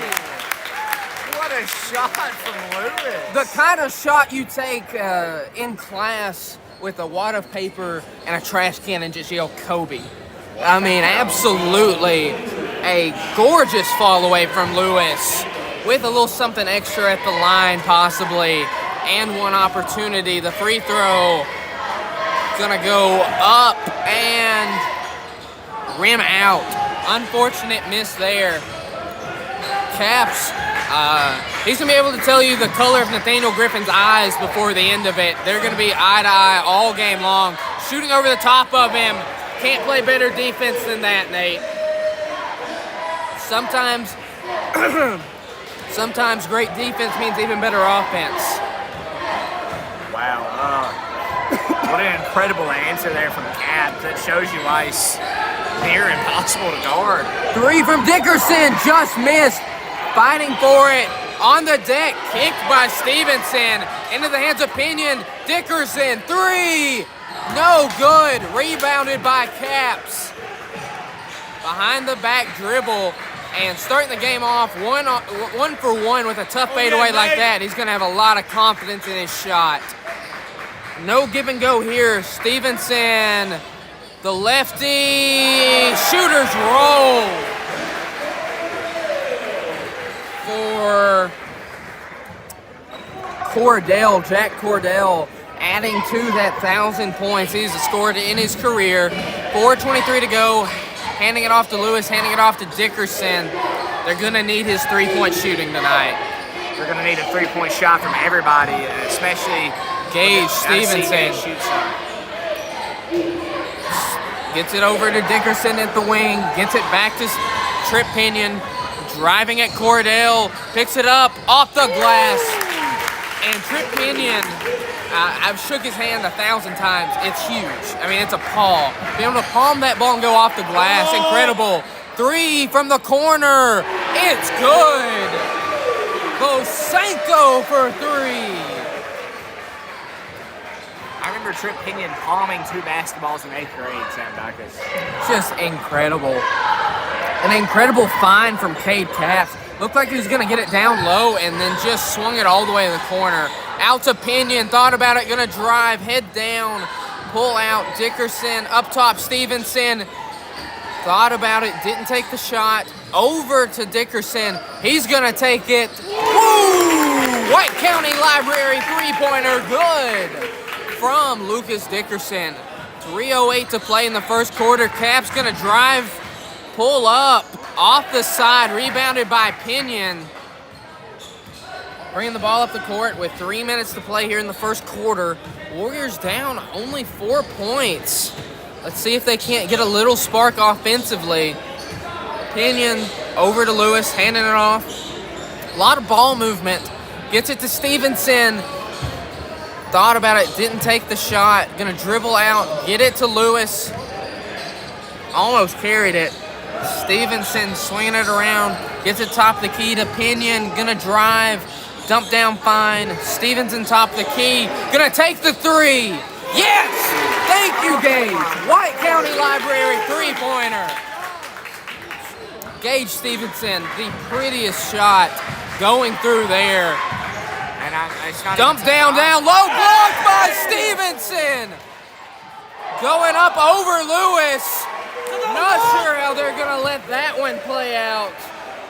What a shot from Lewis. The kind of shot you take in class with a wad of paper and a trash can and just yell Kobe. I mean, absolutely a gorgeous fall away from Lewis with a little something extra at the line possibly and one opportunity. The free throw gonna go up and rim out. Unfortunate miss there. Caps, he's gonna be able to tell you the color of Nathaniel Griffin's eyes before the end of it. They're gonna be eye to eye all game long. Shooting over the top of him. Can't play better defense than that, Nate. Sometimes great defense means even better offense. Wow. What an incredible answer there from Cap. That shows you why he's near impossible to guard. 3 from Dickerson, just missed. Fighting for it. On the deck, kicked by Stevenson. Into the hands of Pinion. Dickerson, 3. No good. Rebounded by Caps. Behind the back dribble. And starting the game off 1 for 1 with a tough fadeaway like that. He's going to have a lot of confidence in his shot. No give and go here. Stevenson, the lefty. Shooters roll. For Cordell, Jack Cordell, adding to that 1,000 points he's scored in his career. 4:23 to go. handing it off to Lewis, handing it off to Dickerson. They're going to need his three-point shooting tonight. They're going to need a three-point shot from everybody, especially Gage Stevenson. Gets it over to Dickerson at the wing, gets it back to Trip Pinion, driving at Cordell, picks it up off the glass, and Trip Pinion, I've shook his hand 1,000 times. It's huge. I mean, it's a paw. Being able to palm that ball and go off the glass, incredible. 3 from the corner, it's good. Bosenko for 3. I remember Trip Pinion palming 2 basketballs in 8th grade, Sam Dacus. Just incredible. An incredible find from Cade Capps. Looked like he was going to get it down low and then just swung it all the way in the corner. Out to Pinion, thought about it, going to drive, head down, pull out. Dickerson, up top, Stevenson. Thought about it, didn't take the shot. Over to Dickerson. He's going to take it. Woo! White County Library three-pointer, good. From Lucas Dickerson. 3:08 to play in the first quarter. Cap's gonna drive, pull up, off the side, rebounded by Pinion. Bringing the ball up the court with 3 minutes to play here in the first quarter. Warriors down only 4 points. Let's see if they can't get a little spark offensively. Pinion over to Lewis, handing it off. A lot of ball movement. Gets it to Stevenson. Thought about it, didn't take the shot. Gonna dribble out, get it to Lewis. Almost carried it. Stevenson swinging it around, gets it top of the key to Pinion. Gonna drive, dump down fine. Stevenson top of the key, gonna take the 3. Yes! Thank you, Gage. White County Library three-pointer. Gage Stevenson, the prettiest shot going through there. And it's not Dump down, low block by Stevenson. Going up over Lewis. Not sure how they're gonna let that one play out.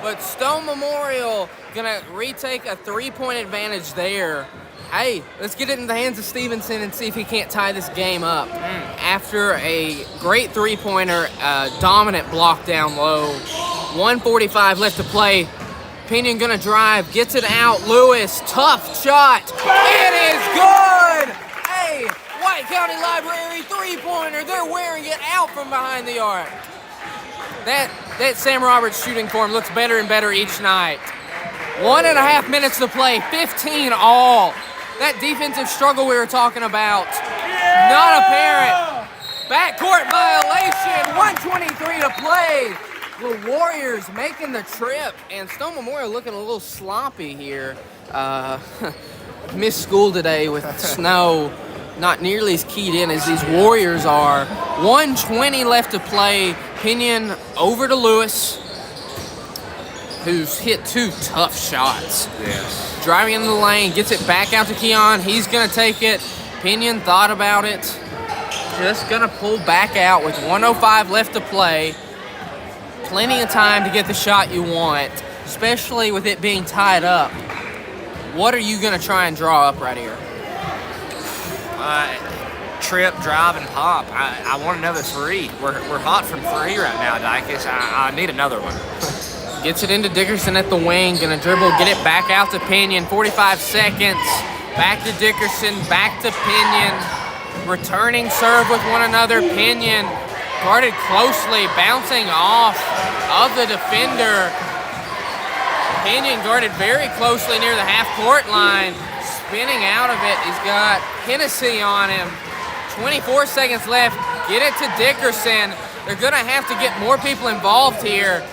But Stone Memorial gonna retake a 3-point advantage there. Hey, let's get it in the hands of Stevenson and see if he can't tie this game up. After a great three-pointer, dominant block down low. 1:45 left to play. Pinion gonna drive, gets it out. Lewis, tough shot. It is good! Hey, White County Library three-pointer. They're wearing it out from behind the arc. That Sam Roberts shooting form looks better and better each night. 1.5 minutes to play, 15 all. That defensive struggle we were talking about, not apparent. Backcourt violation, 1:23 to play. The Warriors making the trip, and Stone Memorial looking a little sloppy here. Missed school today with snow, not nearly as keyed in as these Warriors are. 1:20 left to play. Pinion over to Lewis, who's hit 2 tough shots. Yes. Driving into the lane, gets it back out to Keon. He's going to take it. Pinion thought about it. Just going to pull back out with 1:05 left to play. Plenty of time to get the shot you want, especially with it being tied up. What are you going to try and draw up right here? Trip, drive, and pop. I want another 3. We're hot from 3 right now, Dicus. I need another one. Gets it into Dickerson at the wing. Gonna dribble, get it back out to Pinion. 45 seconds. Back to Dickerson, back to Pinion. Returning serve with one another. Pinion guarded closely, bouncing off of the defender. Pinion guarded very closely near the half-court line. Spinning out of it. He's got Hennessy on him. 24 seconds left. Get it to Dickerson. They're gonna have to get more people involved here.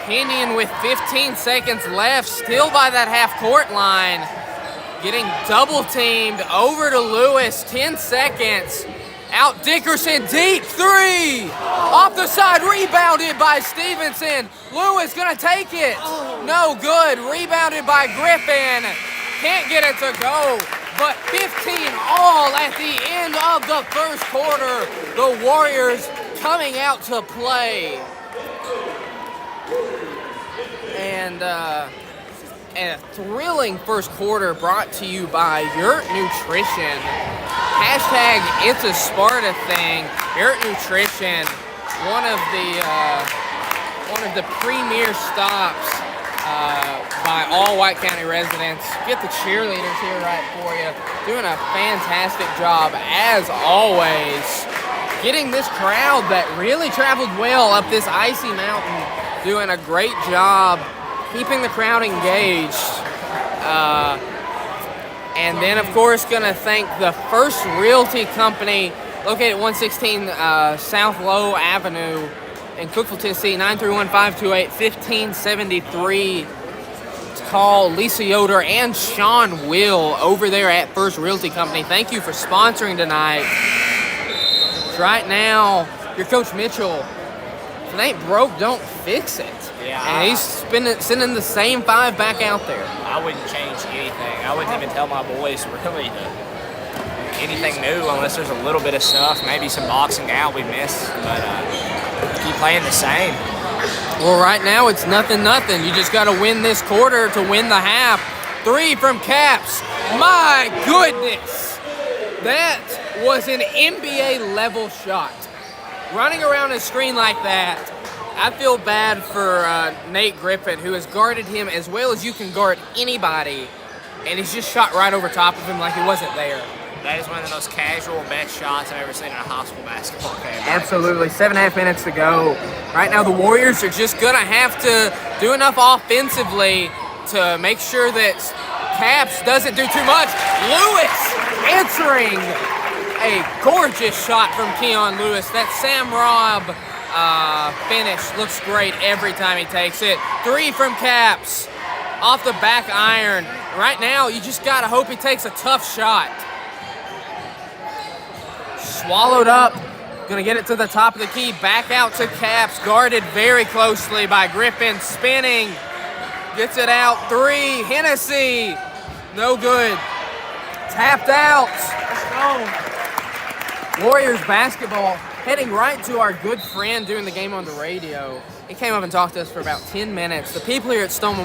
Pinion with 15 seconds left, still by that half-court line. Getting double-teamed over to Lewis, 10 seconds. Out Dickerson, deep 3. Off the side, rebounded by Stevenson. Lewis gonna take it. No good, rebounded by Griffin. Can't get it to go, but 15 all at the end of the first quarter. The Warriors coming out to play. And a thrilling first quarter brought to you by Yurt Nutrition. Hashtag it's a Sparta thing. Yurt Nutrition. one of the premier stops by all White County residents. Get the cheerleaders here right for you. Doing a fantastic job, as always. Getting this crowd that really traveled well up this icy mountain. Doing a great job keeping the crowd engaged. And then, of course, going to thank the First Realty Company located at 116 South Low Avenue in Cookeville, Tennessee, 931-528-1573. Call Lisa Yoder and Sean Will over there at First Realty Company. Thank you for sponsoring tonight. Right now, your Coach Mitchell, if it ain't broke, don't fix it. Yeah, and he's sending the same 5 back out there. I wouldn't change anything. I wouldn't even tell my boys really anything new unless there's a little bit of stuff, maybe some boxing out we missed, but keep playing the same. Well, right now it's 0-0. You just got to win this quarter to win the half. 3 from Caps. My goodness. That was an NBA level shot. Running around a screen like that, I feel bad for Nate Griffin, who has guarded him as well as you can guard anybody, and he's just shot right over top of him like he wasn't there. That is one of the most casual, best shots I've ever seen in a high school basketball game. Absolutely. 7.5 minutes to go. Right now, the Warriors are just going to have to do enough offensively to make sure that Caps doesn't do too much. Lewis answering a gorgeous shot from Keon Lewis. That Sam Robb finish looks great every time he takes it. 3 from Caps off the back iron. Right now, you just got to hope he takes a tough shot. Swallowed up, gonna get it to the top of the key, back out to Caps, guarded very closely by Griffin, spinning, gets it out, 3, Hennessy, no good, tapped out. Let's go. Warriors basketball heading right to our good friend doing the game on the radio. He came up and talked to us for about 10 minutes. The people here at Stone Memorial